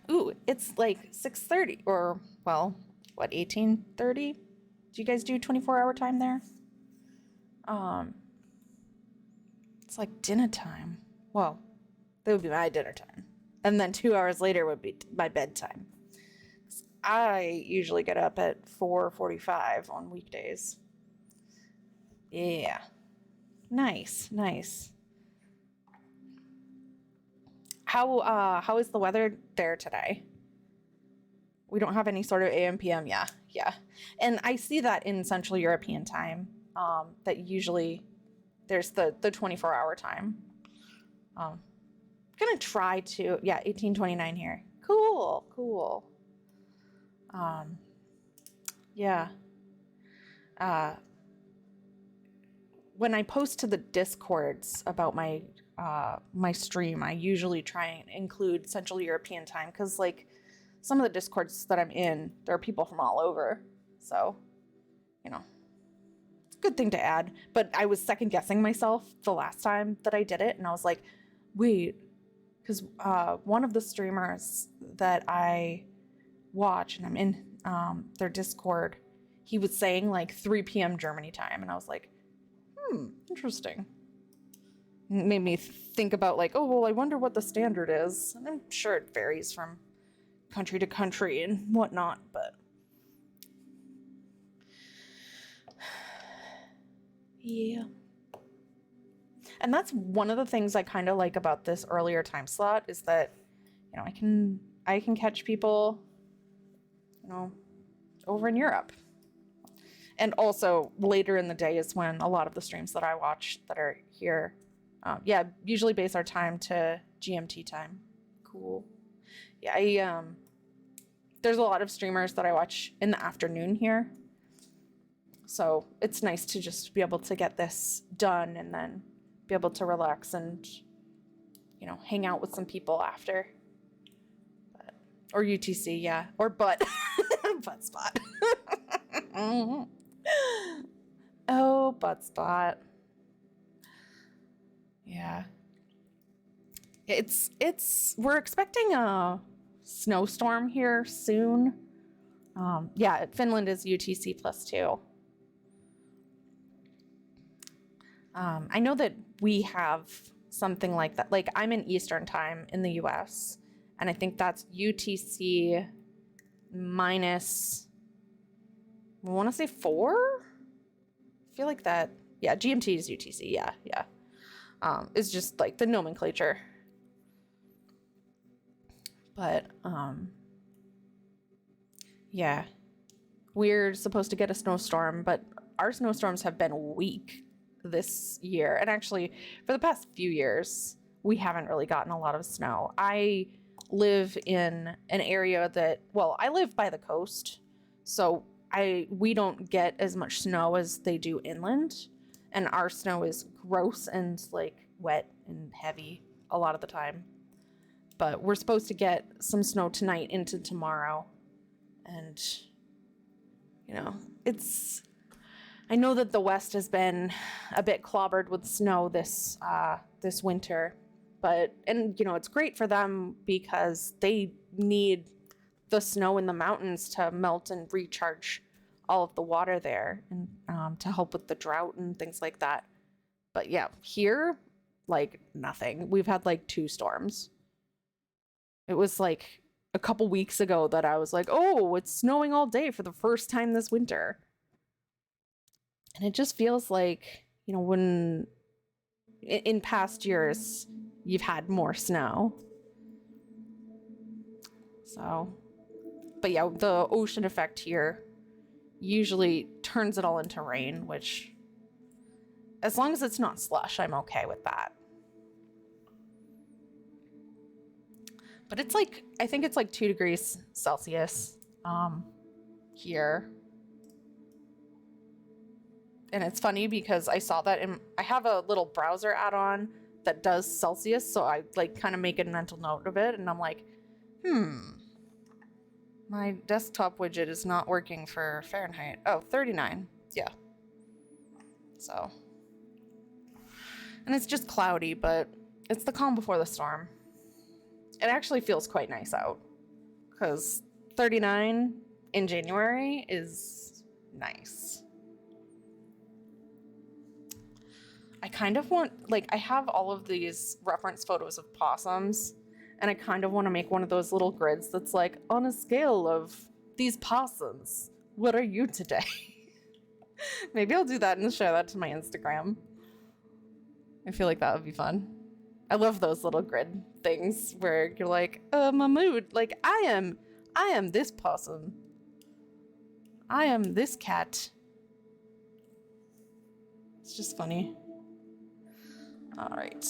Ooh, it's like 6:30 or, well, what, 18:30? Do you guys do 24-hour time there? It's like dinner time. Well, that would be my dinner time. And then 2 hours later would be my bedtime. I usually get up at 4:45 on weekdays. Yeah. Nice, nice. How is the weather there today? We don't have any sort of AM PM. Yeah. And I see that in Central European time. That usually there's the 24-hour time. I'm gonna try to 18:29 here. Cool. Yeah. When I post to the Discords about my my stream, I usually try and include Central European time because, like, some of the Discords that I'm in, there are people from all over. So, you know, it's a good thing to add. But I was second guessing myself the last time that I did it, and I was like, wait, because one of the streamers that I watch, and I'm in their Discord, he was saying like 3 p.m. Germany time, and I was like, interesting. It made me think about, like, oh, well, I wonder what the standard is. And I'm sure it varies from country to country and whatnot, but yeah. And that's one of the things I kind of like about this earlier time slot is that, you know, I can catch people, you know, over in Europe. And also later in the day is when a lot of the streams that I watch that are here, usually base our time to GMT time. Cool. Yeah, there's a lot of streamers that I watch in the afternoon here. So it's nice to just be able to get this done and then be able to relax and, you know, hang out with some people after. Or UTC, yeah. Or butt. Butt spot. Oh, butt spot. Yeah. We're expecting a snowstorm here soon. Finland is UTC +2. I know that we have something like that. Like, I'm in Eastern time in the US, and I think that's UTC minus, I want to say 4? I feel like that. Yeah, GMT is UTC. Yeah. It's just like the nomenclature. But, yeah. We're supposed to get a snowstorm, but our snowstorms have been weak this year. And actually, for the past few years, we haven't really gotten a lot of snow. I live in an area that, well, I live by the coast, so we don't get as much snow as they do inland. And our snow is gross and, like, wet and heavy a lot of the time. But we're supposed to get some snow tonight into tomorrow. And, you know, I know that the West has been a bit clobbered with snow this winter, and you know, it's great for them because they need the snow in the mountains to melt and recharge all of the water there, and to help with the drought and things like that. But yeah, here, like, nothing. We've had like 2 storms. It was like a couple weeks ago that I was like, oh, it's snowing all day for the first time this winter. And it just feels like, you know, when in past years you've had more snow. So, but yeah, the ocean effect here usually turns it all into rain, which As long as it's not slush, I'm okay with that. But it's like, I think it's like 2 degrees Celsius here. And it's funny because I saw that I have a little browser add-on that does Celsius, so I like kind of make a mental note of it, and I'm like, my desktop widget is not working for Fahrenheit. Oh, 39. Yeah. So. And it's just cloudy, but it's the calm before the storm. It actually feels quite nice out, because 39 in January is nice. I kind of want, like, I have all of these reference photos of possums, and I kind of want to make one of those little grids that's like, on a scale of these possums, what are you today? Maybe I'll do that and share that to my Instagram. I feel like that would be fun. I love those little grid things where you're like, my mood, like, I am this possum. I am this cat. It's just funny. All right,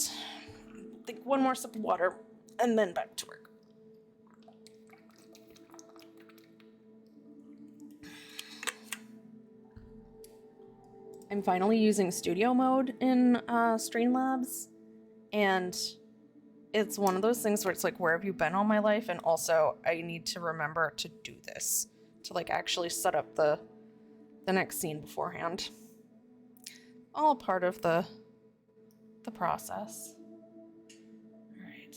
I think one more sip of water and then back to work. I'm finally using studio mode in Streamlabs, and it's one of those things where it's like, where have you been all my life? And also I need to remember to do this, to like actually set up the next scene beforehand. All part of the process. All right.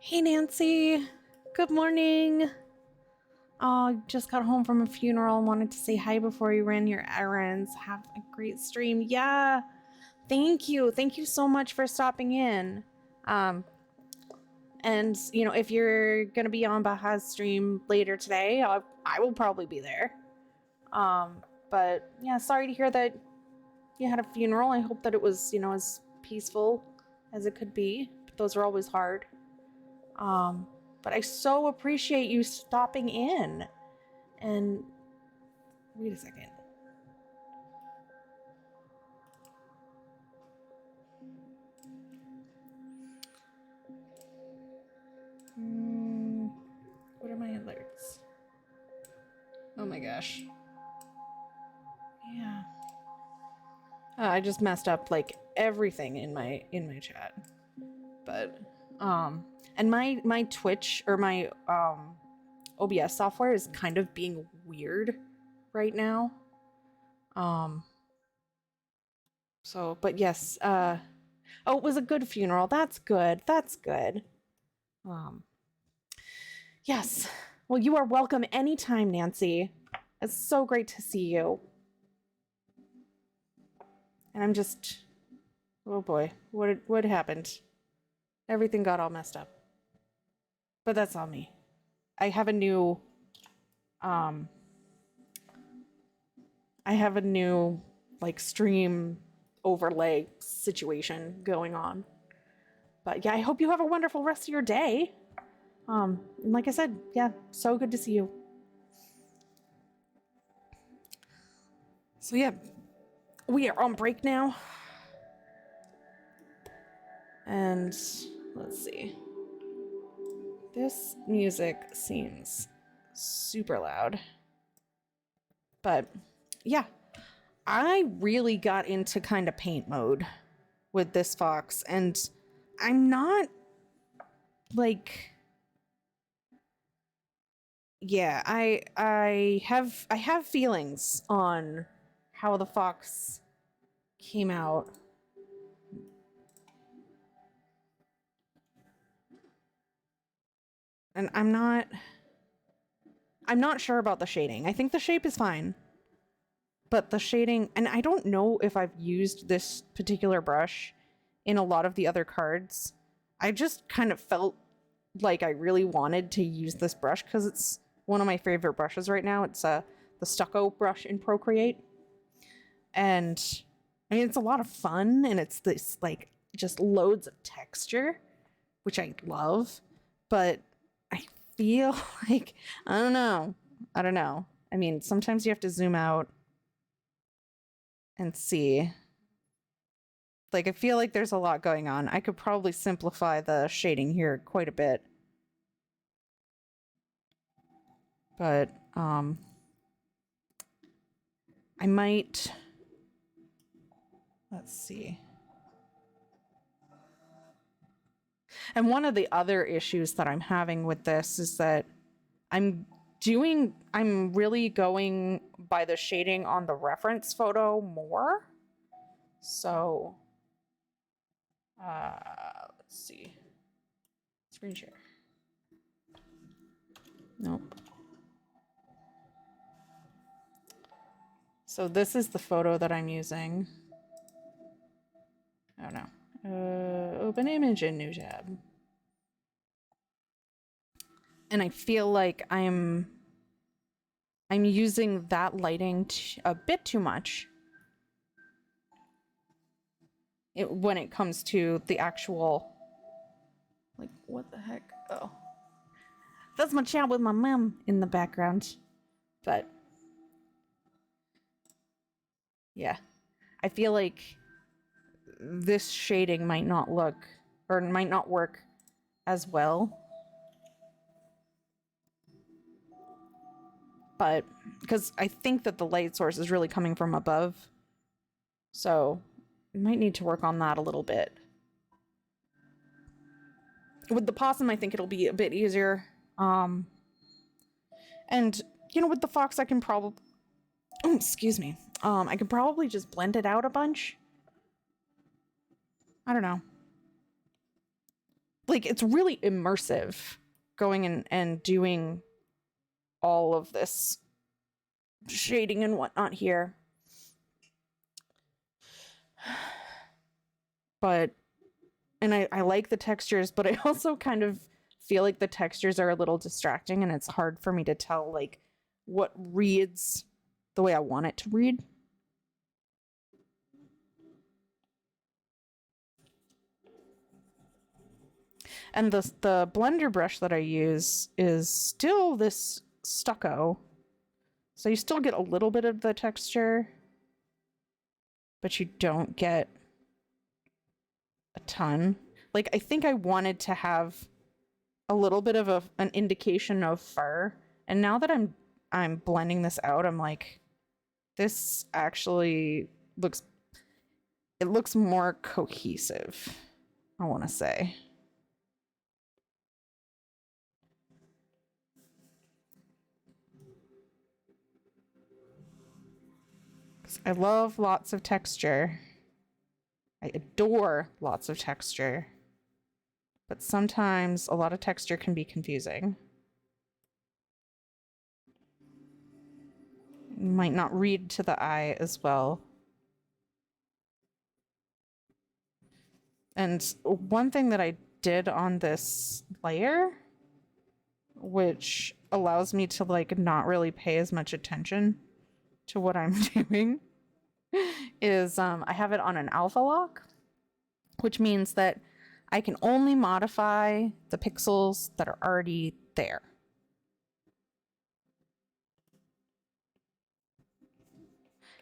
Hey, Nancy. Good morning. Oh, just got home from a funeral and wanted to say hi before you ran your errands. Have a great stream. Yeah. Thank you. Thank you so much for stopping in. And, if you're going to be on Baja's stream later today, I will probably be there. But yeah, sorry to hear that you had a funeral. I hope that it was, as peaceful as it could be. But those are always hard. But I so appreciate you stopping in. And wait a second. What are my alerts? Oh my gosh. Yeah. I just messed up like everything in my chat. But and my Twitch or my OBS software is kind of being weird right now. So, but yes, oh, it was a good funeral. That's good. That's good. Yes. Well, you are welcome anytime, Nancy. It's so great to see you. And I'm just, oh boy, what happened? Everything got all messed up. But that's on me. I have a new like stream overlay situation going on. But yeah, I hope you have a wonderful rest of your day. And like I said, yeah, so good to see you. So yeah, we are on break now. And let's see. This music seems super loud. But yeah, I really got into kind of paint mode with this fox, and I'm not like, yeah, I have feelings on how the fox came out. And I'm not sure about the shading. I think the shape is fine. But the shading, and I don't know if I've used this particular brush in a lot of the other cards. I just kind of felt like I really wanted to use this brush because it's one of my favorite brushes right now. It's the stucco brush in Procreate. And I mean, it's a lot of fun, and it's this like just loads of texture, which I love, but I feel like, I don't know. I mean, sometimes you have to zoom out and see. Like, I feel like there's a lot going on. I could probably simplify the shading here quite a bit. But, I might, let's see. And one of the other issues that I'm having with this is that I'm really going by the shading on the reference photo more. So, let's see. Screen share. Nope. So this is the photo that I'm using. Oh no. Open image in new tab. And I feel like I'm using that lighting a bit too much when it comes to the actual, like, what the heck? Oh, that's my chat with my mom in the background. But yeah, I feel like this shading might not look, or might not work as well. But because I think that the light source is really coming from above, so we might need to work on that a little bit. With the possum, I think it'll be a bit easier. And with the fox, I can probably, excuse me, I can probably just blend it out a bunch. I don't know. like, it's really immersive going in and doing all of this shading and whatnot here. But, and I like the textures, but I also kind of feel like the textures are a little distracting and it's hard for me to tell like what reads the way I want it to read. And the blender brush that I use is still this stucco. So you still get a little bit of the texture, but you don't get a ton. Like, I think I wanted to have a little bit of an indication of fur. And now that I'm blending this out, I'm like, this actually looks more cohesive, I want to say. I love lots of texture. I adore lots of texture. But sometimes a lot of texture can be confusing. Might not read to the eye as well. And one thing that I did on this layer, which allows me to like not really pay as much attention to what I'm doing, is I have it on an alpha lock, which means that I can only modify the pixels that are already there.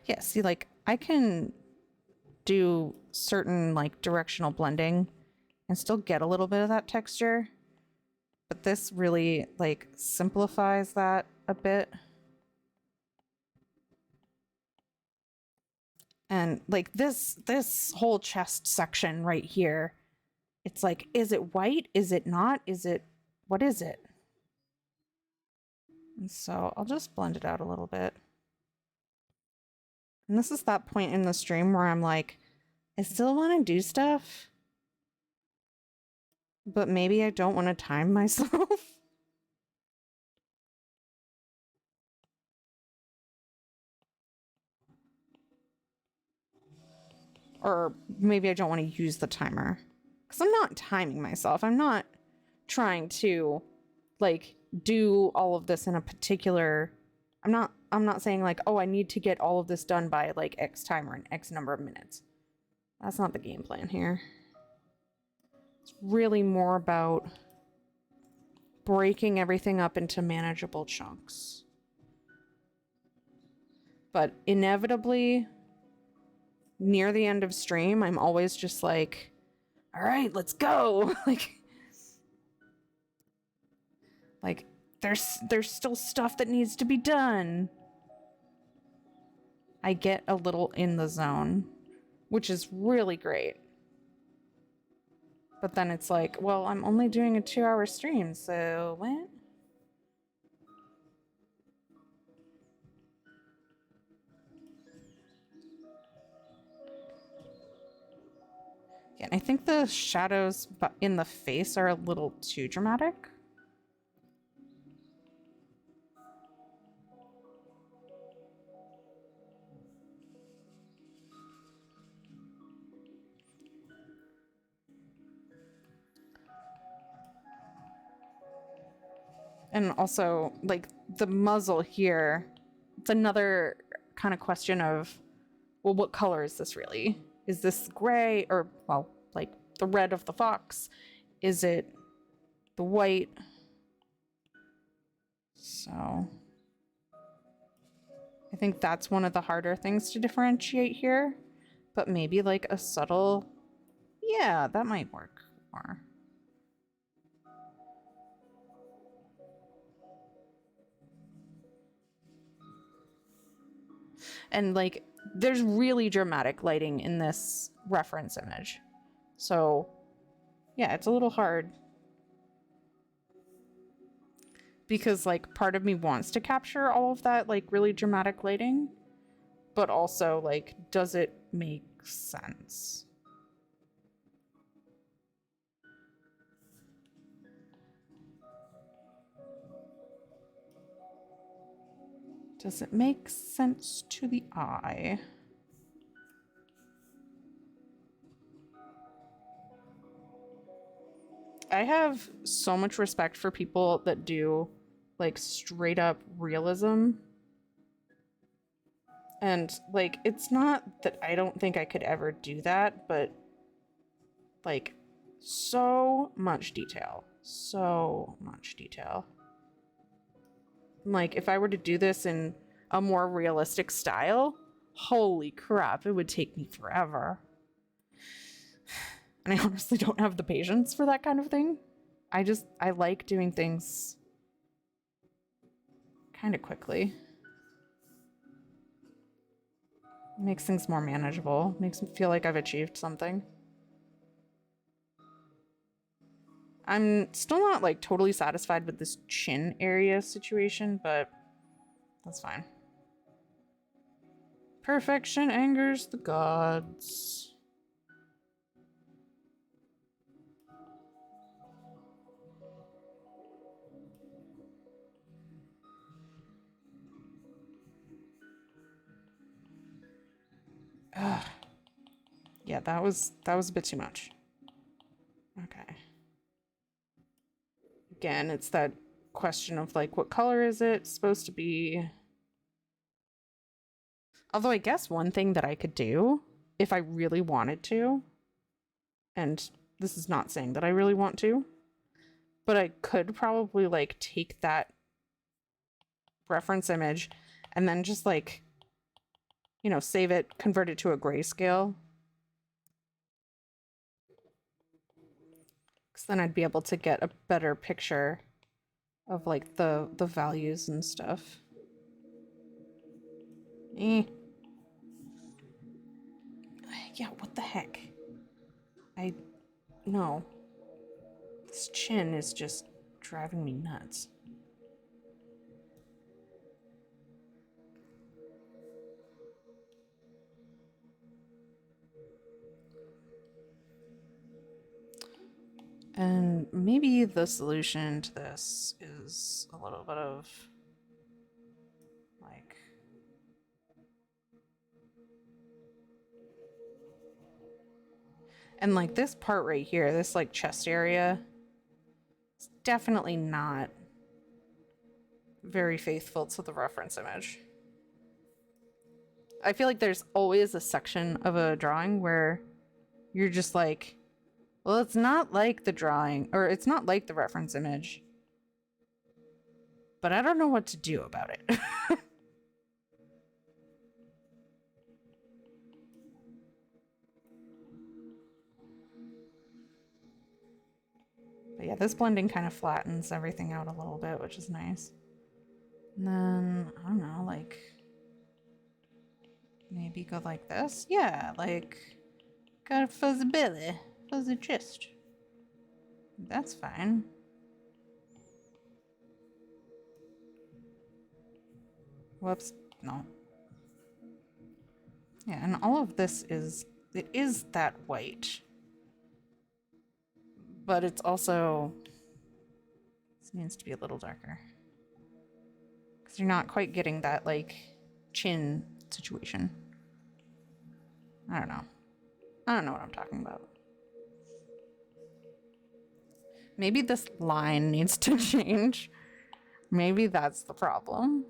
Yeah, see, like, I can do certain, like, directional blending and still get a little bit of that texture, but this really, like, simplifies that a bit. And, like, this whole chest section right here, it's like, is it white? Is it not? Is it, what is it? And so I'll just blend it out a little bit. And this is that point in the stream where I'm like, I still want to do stuff, but maybe I don't want to time myself. Or maybe I don't want to use the timer. Because I'm not timing myself. I'm not trying to, like, do all of this in a particular... I'm not saying, like, oh, I need to get all of this done by, like, X timer in X number of minutes. That's not the game plan here. It's really more about breaking everything up into manageable chunks. But inevitably, near the end of stream, I'm always just like, all right, let's go. like there's still stuff that needs to be done. I get a little in the zone, which is really great. But then it's like, well, I'm only doing a 2-hour stream, so what? Yeah, I think the shadows in the face are a little too dramatic. And also, like, the muzzle here, it's another kind of question of, well, what color is this really? Is this gray or, well, like the red of the fox? Is it the white? So I think that's one of the harder things to differentiate here, but maybe like a subtle, yeah, that might work more. And like, there's really dramatic lighting in this reference image. So yeah, it's a little hard. Because like part of me wants to capture all of that like really dramatic lighting, but also like, does it make sense? Does it make sense to the eye? I have so much respect for people that do like straight up realism. And like, it's not that I don't think I could ever do that, but like so much detail. So much detail. Like, if I were to do this in a more realistic style, holy crap, it would take me forever. And I honestly don't have the patience for that kind of thing. I like doing things kind of quickly. Makes things more manageable. Makes me feel like I've achieved something. I'm still not like totally satisfied with this chin area situation, but that's fine. Perfection angers the gods. Ugh. Yeah, that was a bit too much. Okay. Again, it's that question of like, what color is it supposed to be? Although I guess one thing that I could do if I really wanted to, and this is not saying that I really want to, but I could probably like take that reference image and then just like, you know, save it, convert it to a grayscale. Because then I'd be able to get a better picture of like the values and stuff. Yeah, what the heck? No. This chin is just driving me nuts. And maybe the solution to this is a little bit of like, and like this part right here, this like chest area, is definitely not very faithful to the reference image. I feel like there's always a section of a drawing where you're just like, well, it's not like the drawing, or it's not like the reference image, but I don't know what to do about it. But yeah, this blending kind of flattens everything out a little bit, which is nice. And then, I don't know, like, maybe go like this? Yeah, like, got a fuzzy belly, fuzzy chest. That's fine. Whoops, no. Yeah, and all of this is, it is that white. But it's also, this needs to be a little darker. Because you're not quite getting that, like, chin situation. I don't know. I don't know what I'm talking about. Maybe this line needs to change. Maybe that's the problem.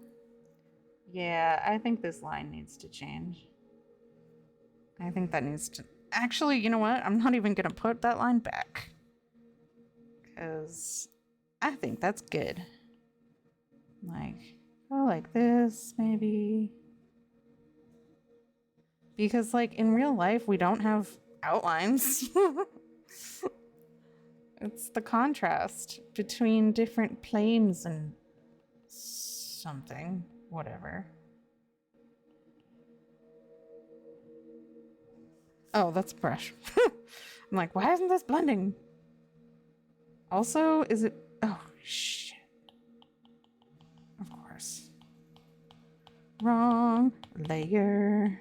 Yeah, I think this line needs to change. I think that needs to... Actually, you know what? I'm not even going to put that line back. Because I think that's good. Like, go like this, maybe. Because, like, in real life, we don't have outlines. It's the contrast between different planes and something. Whatever. Oh, that's brush. I'm like, why isn't this blending? Also, is it... Oh, shit. Of course. Wrong layer.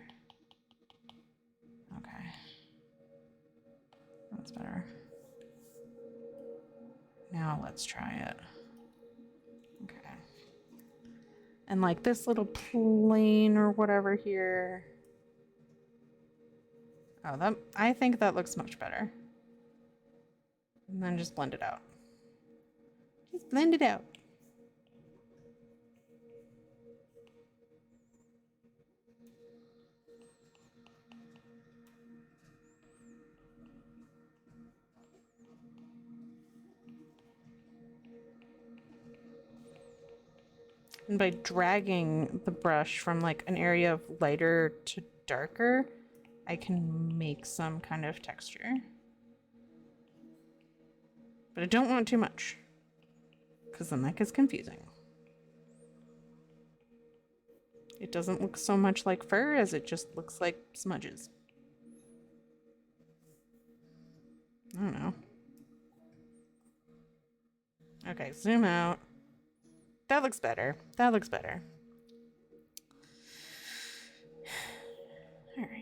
Okay. That's better. Now let's try it. Okay. And like this little plane or whatever here. Oh, I think that looks much better. And then just blend it out. Just blend it out. And by dragging the brush from like an area of lighter to darker, I can make some kind of texture. But I don't want too much, because then that gets confusing. It doesn't look so much like fur as it just looks like smudges. I don't know. Okay, zoom out. That looks better. That looks better. All right.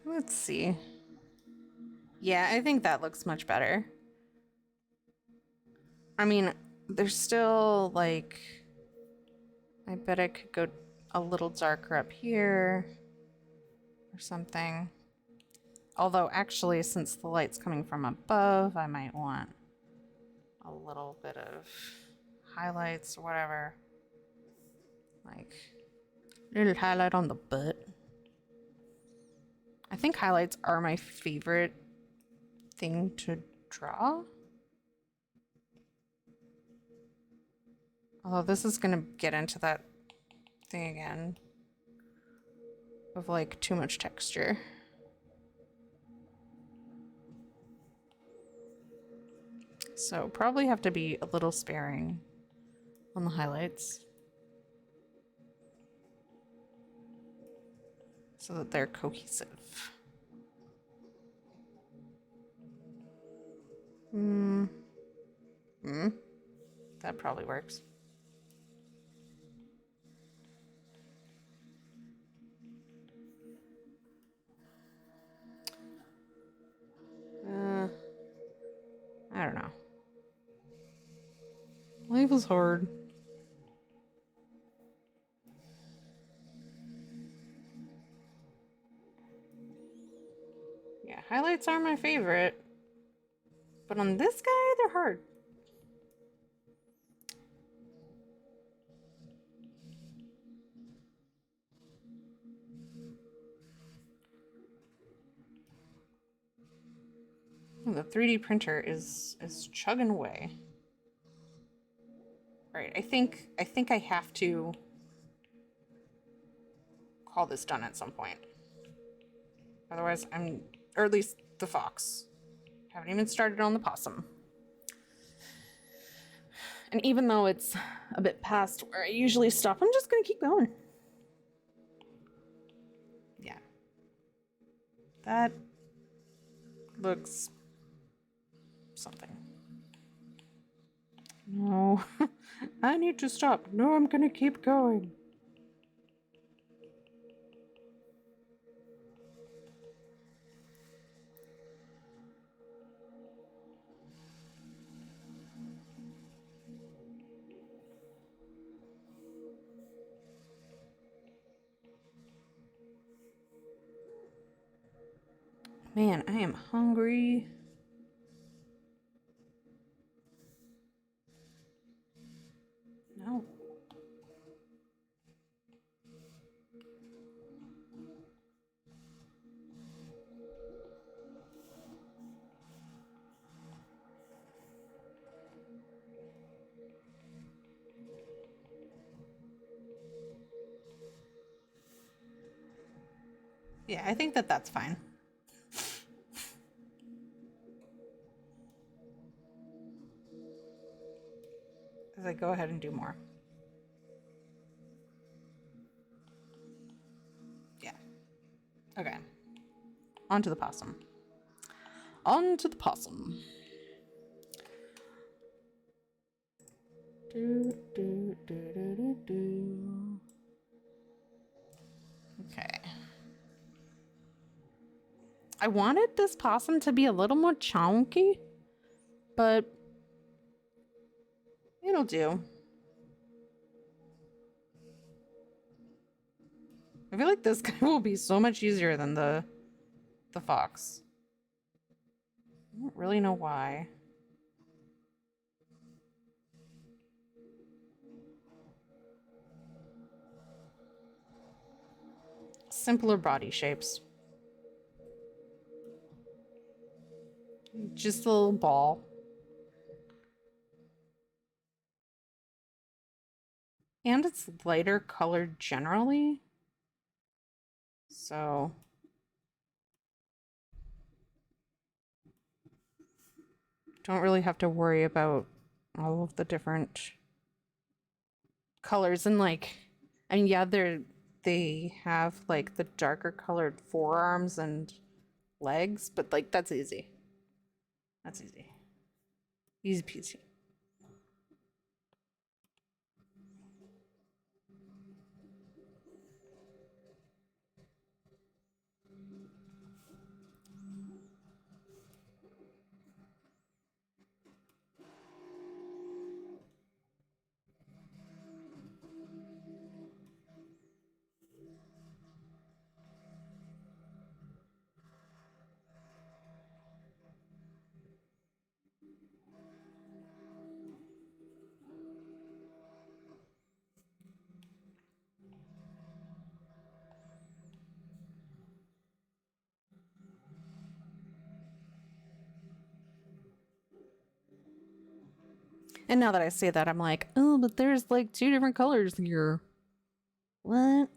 Let's see. Yeah, I think that looks much better. I mean, there's still like, I bet I could go a little darker up here or something. Although actually, since the light's coming from above, I might want a little bit of highlights or whatever. Like, little highlight on the butt. I think highlights are my favorite thing to draw. Although this is gonna get into that thing again of like too much texture. So probably have to be a little sparing on the highlights so that they're cohesive. That probably works. I don't know. Life is hard. Yeah, highlights are my favorite. But on this guy, they're hard. Oh, the 3D printer is chugging away. All right, I think I have to call this done at some point. Otherwise, or at least the fox. Haven't even started on the possum. And even though it's a bit past where I usually stop, I'm just gonna keep going. Yeah. That looks something. No, I need to stop. No, I'm gonna keep going. Man, I am hungry. No. Yeah, I think that's fine. As I go ahead and do more. Yeah. Okay. On to the possum. On to the possum. Okay. I wanted this possum to be a little more chunky, but it'll do. I feel like this guy will be so much easier than the fox. I don't really know why. Simpler body shapes. Just a little ball. And it's lighter colored generally. So don't really have to worry about all of the different colors. And like, I mean, yeah, they have like the darker colored forearms and legs, but like that's easy. That's easy. Easy peasy. And now that I say that, I'm like, oh, but there's like 2 different colors here. What?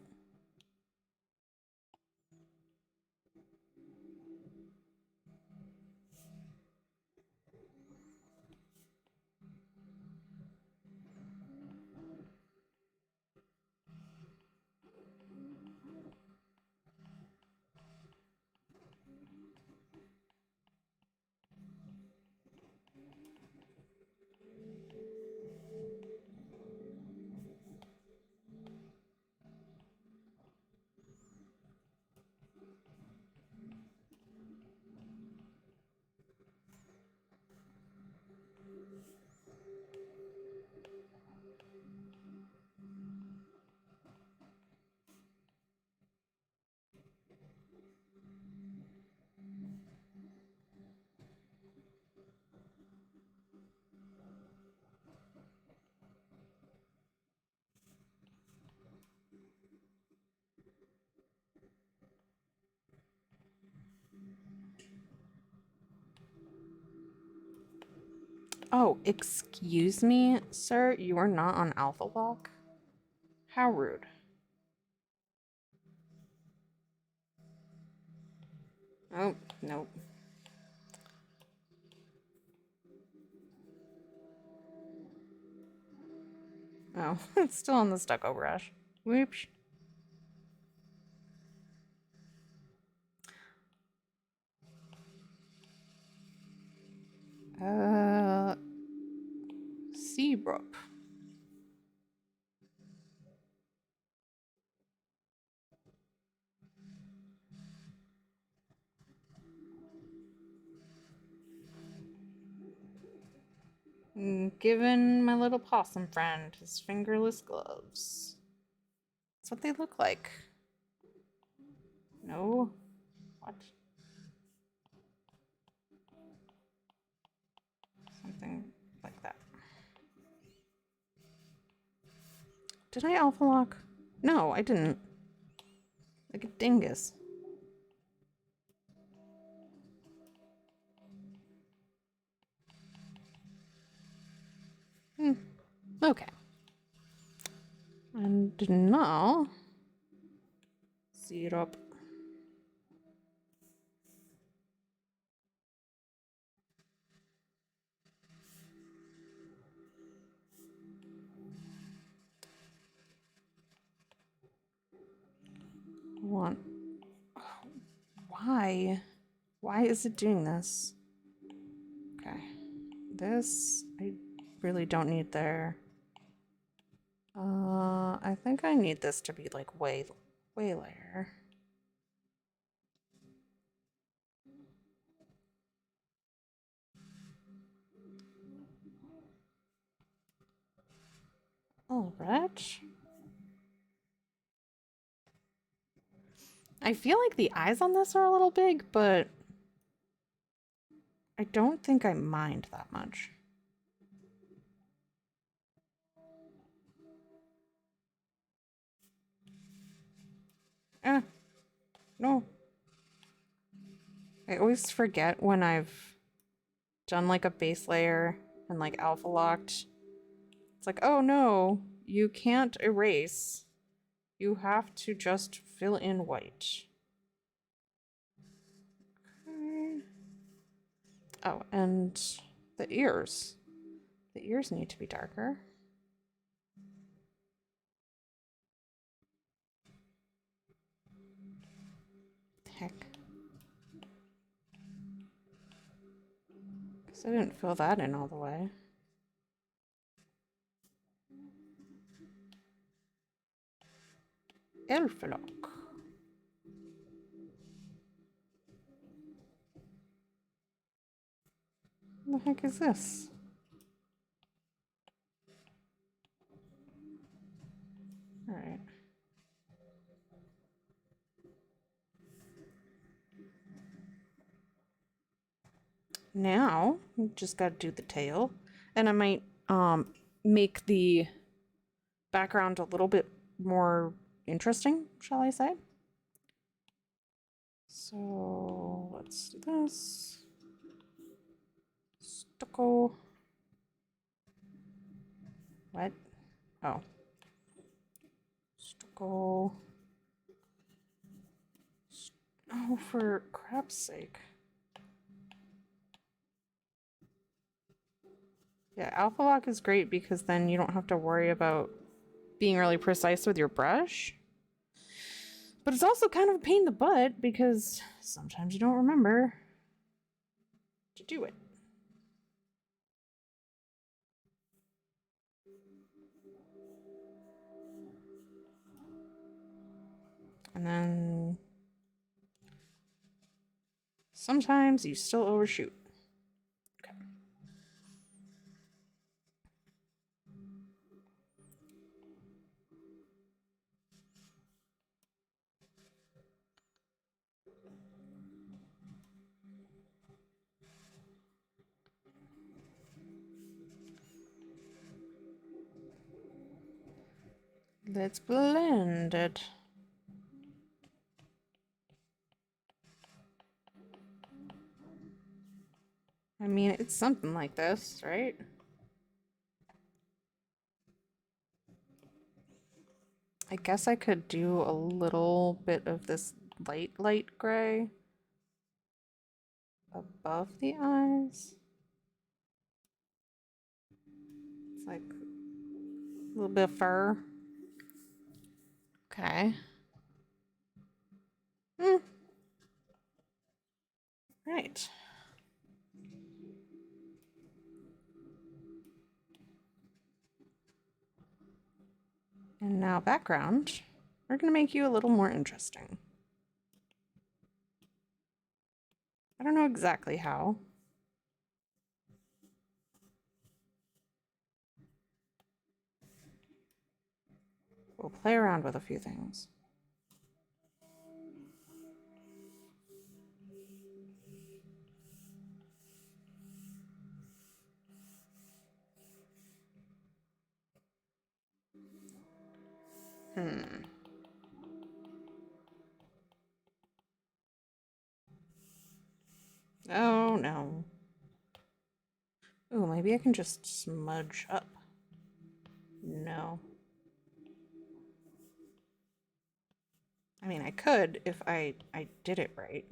Oh, excuse me, sir. You are not on Alpha Lock? How rude. Oh, nope. Oh, it's still on the stucco brush. Whoops. Seabrook. Given my little possum friend his fingerless gloves. That's what they look like. No? What? Something like that. Did I alpha lock? No, I didn't. Like a dingus. Okay. And now, syrup. One. Why? Why is it doing this? This I really don't need there. I think I need this to be like way layer. All right. I feel like the eyes on this are a little big, but I don't think I mind that much. No. I always forget when I've done like a base layer and like alpha locked. It's like, oh no, you can't erase. You have to just fill in white. Okay. Oh, and the ears. The ears need to be darker. Heck. Guess I didn't fill that in all the way. Elflock. What the heck is this? All right. Now, we just got to do the tail. And I might make the background a little bit more interesting, shall I say? So let's do this. Stucco. What? Oh. Stucco. Oh, for crap's sake. Yeah, Alpha Lock is great because then you don't have to worry about being really precise with your brush. But it's also kind of a pain in the butt because sometimes you don't remember to do it. And then sometimes you still overshoot. Okay. Let's blend it. I mean, it's something like this, right? I guess I could do a little bit of this light gray above the eyes. It's like a little bit of fur. Okay. Right. And now background. We're going to make you a little more interesting. I don't know exactly how. We'll play around with a few things. Oh no. Oh, maybe I can just smudge up. No. I mean, I could if I did it right.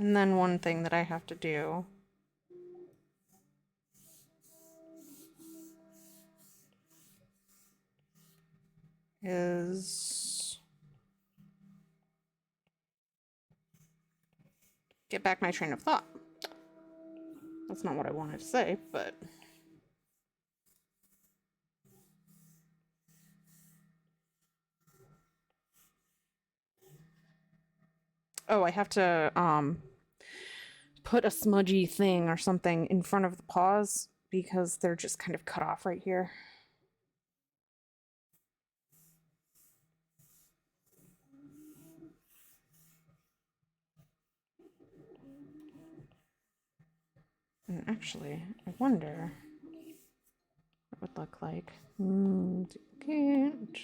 And then one thing that I have to do is get back my train of thought. That's not what I wanted to say, but... Oh, I have to, put a smudgy thing or something in front of the paws because they're just kind of cut off right here. And actually, I wonder what it would look like. Duplicate.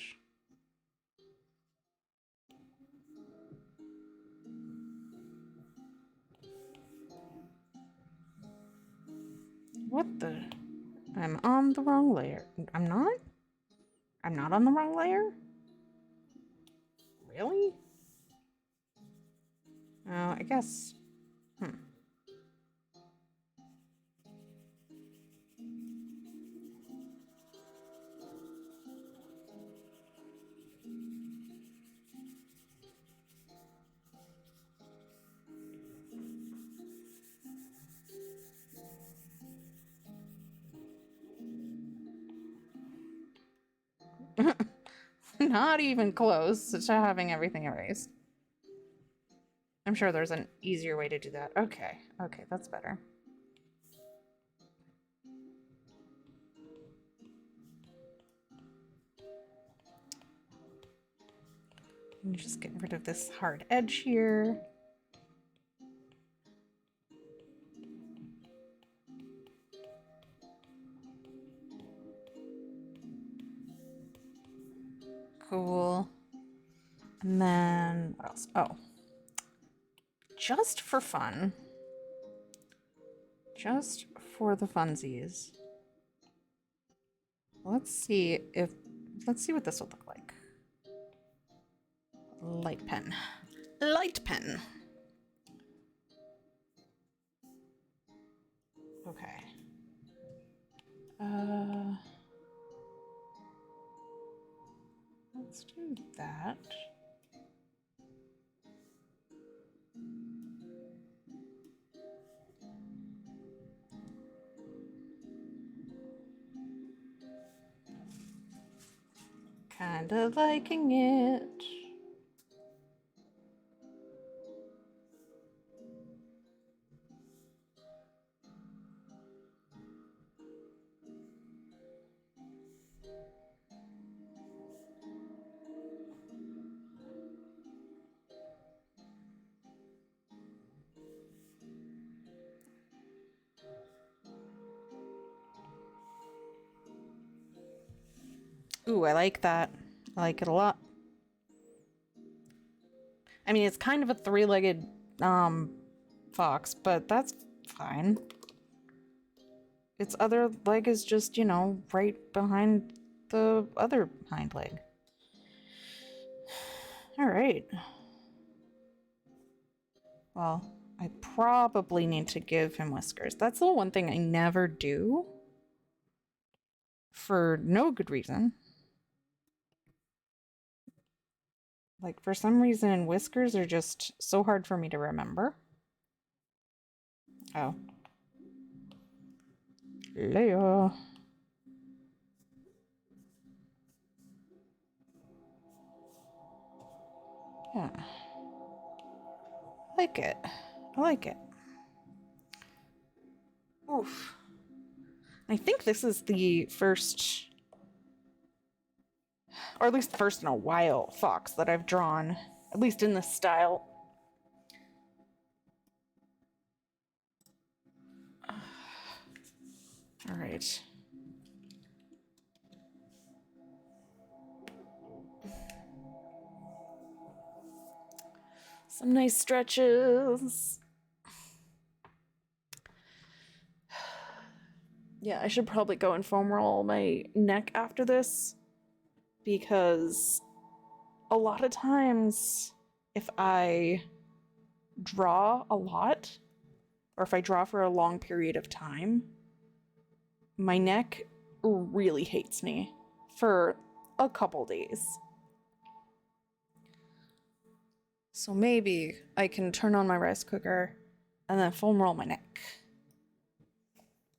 What the? I'm on the wrong layer. I'm not? I'm not on the wrong layer? Really? Oh, I guess. Not even close to having everything erased. I'm sure there's an easier way to do that. Okay, that's better. And just get rid of this hard edge here. Cool. And then what else? Oh, just for fun, just for the funsies, let's see what this would look like. Light pen. Okay. Let's do that. Kinda liking it. Ooh, I like that. I like it a lot. I mean, it's kind of a three-legged fox, but that's fine. Its other leg is just, you know, right behind the other hind leg. All right. Well, I probably need to give him whiskers. That's the one thing I never do. For no good reason. Like, for some reason, whiskers are just so hard for me to remember. Oh. Leia. Yeah. I like it. I like it. Oof. I think this is the first, or at least first in a while, fox that I've drawn, at least in this style. All right. Some nice stretches. Yeah, I should probably go and foam roll my neck after this, because a lot of times if I draw a lot, or if I draw for a long period of time, my neck really hates me for a couple days. So maybe I can turn on my rice cooker and then foam roll my neck.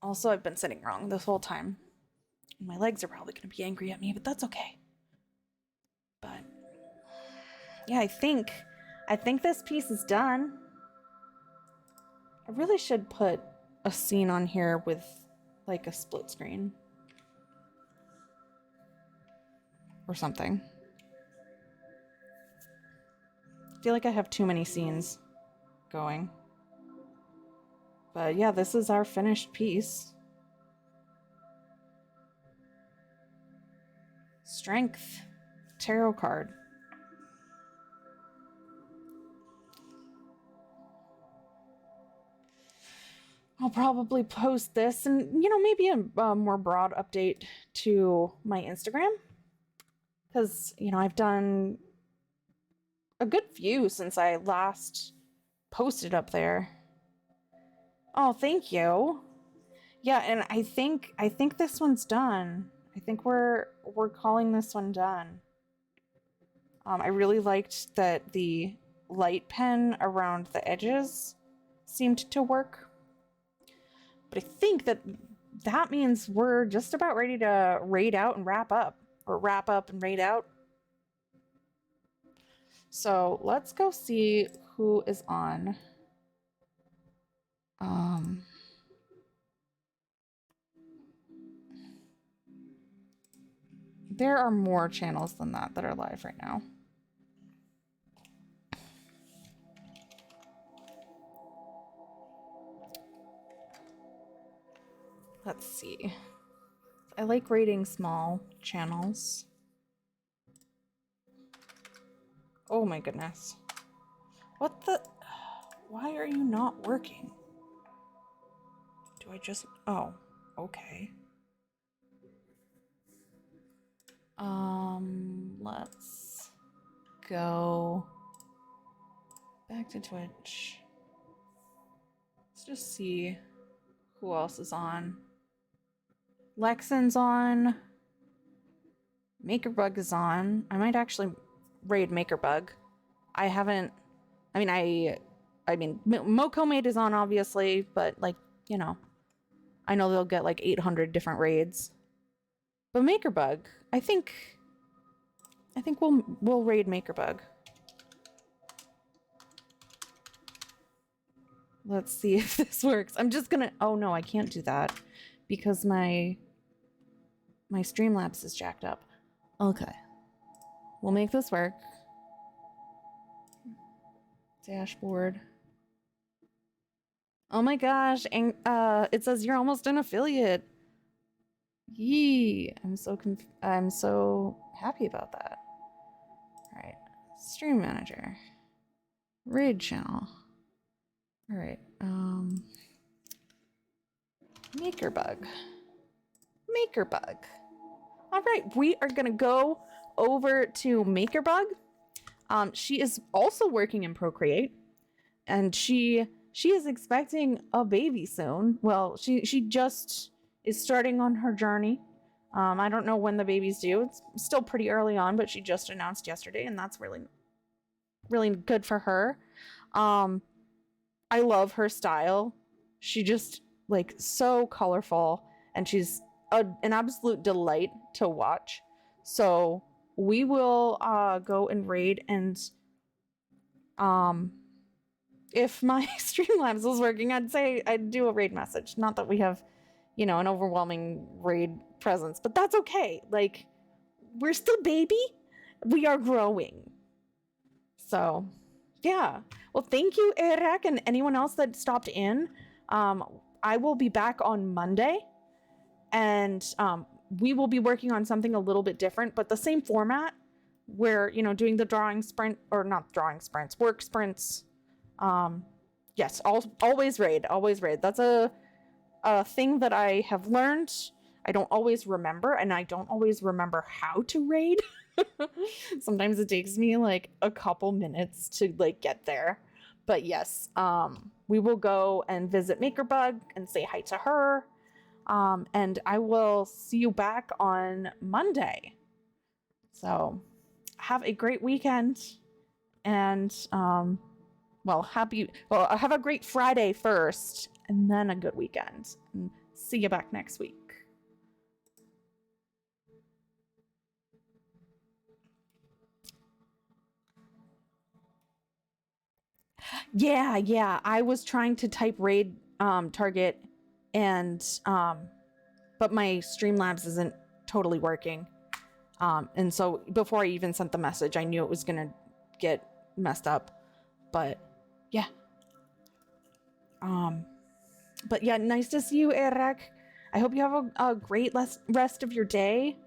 Also, I've been sitting wrong this whole time. My legs are probably going to be angry at me, but that's okay. But yeah, I think this piece is done. I really should put a scene on here with like a split screen or something. I feel like I have too many scenes going. But yeah, this is our finished piece. Strength tarot card. I'll probably post this and, you know, maybe a more broad update to my Instagram. Because, you know, I've done a good few since I last posted up there. Oh, thank you. Yeah, and I think this one's done. I think we're calling this one done. I really liked that the light pen around the edges seemed to work. But I think that means we're just about ready to raid out and wrap up. Or wrap up and raid out. So let's go see who is on. There are more channels than that are live right now. Let's see. I like rating small channels. Oh my goodness. What the? Why are you not working? Do I just... Oh, okay. Let's go back to Twitch. Let's just see who else is on. Lexin's on. MakerBug is on. I might actually raid MakerBug. I haven't... I mean, Mocomate is on, obviously, but, like, you know, I know they'll get, like, 800 different raids. But MakerBug, I think we'll raid MakerBug. Let's see if this works. I'm just gonna... Oh, no, I can't do that because my Streamlabs is jacked up. Okay. We'll make this work. Dashboard. Oh my gosh, and it says you're almost an affiliate. Yee, I'm so happy about that. All right, stream manager, raid channel. All right, MakerBug. All right, we are gonna go over to MakerBug. She is also working in Procreate, and she is expecting a baby soon. Well, she just is starting on her journey. I don't know when the baby's due. It's still pretty early on, but she just announced yesterday, and that's really, really good for her. I love her style. She just, like, so colorful, and she's an absolute delight to watch. So we will go and raid, and if my Streamlabs was working, I'd say I'd do a raid message. Not that we have, you know, an overwhelming raid presence, but that's okay. Like, we're still baby. We are growing. So, yeah. Well, thank you, Eric, and anyone else that stopped in. I will be back on Monday, and we will be working on something a little bit different, but the same format where, you know, doing the drawing sprint, or not drawing sprints, work sprints. Yes, always raid. That's a thing that I have learned. I don't always remember, and I don't always remember how to raid. Sometimes it takes me like a couple minutes to, like, get there. but yes, we will go and visit MakerBug and say hi to her. And I will see you back on Monday. So have a great weekend, and have a great Friday first, and then a good weekend. And see you back next week. Yeah. I was trying to type raid target, and but my Streamlabs isn't totally working. And so before I even sent the message, I knew it was gonna get messed up. But yeah. But yeah, nice to see you, Eric. I hope you have a great rest of your day.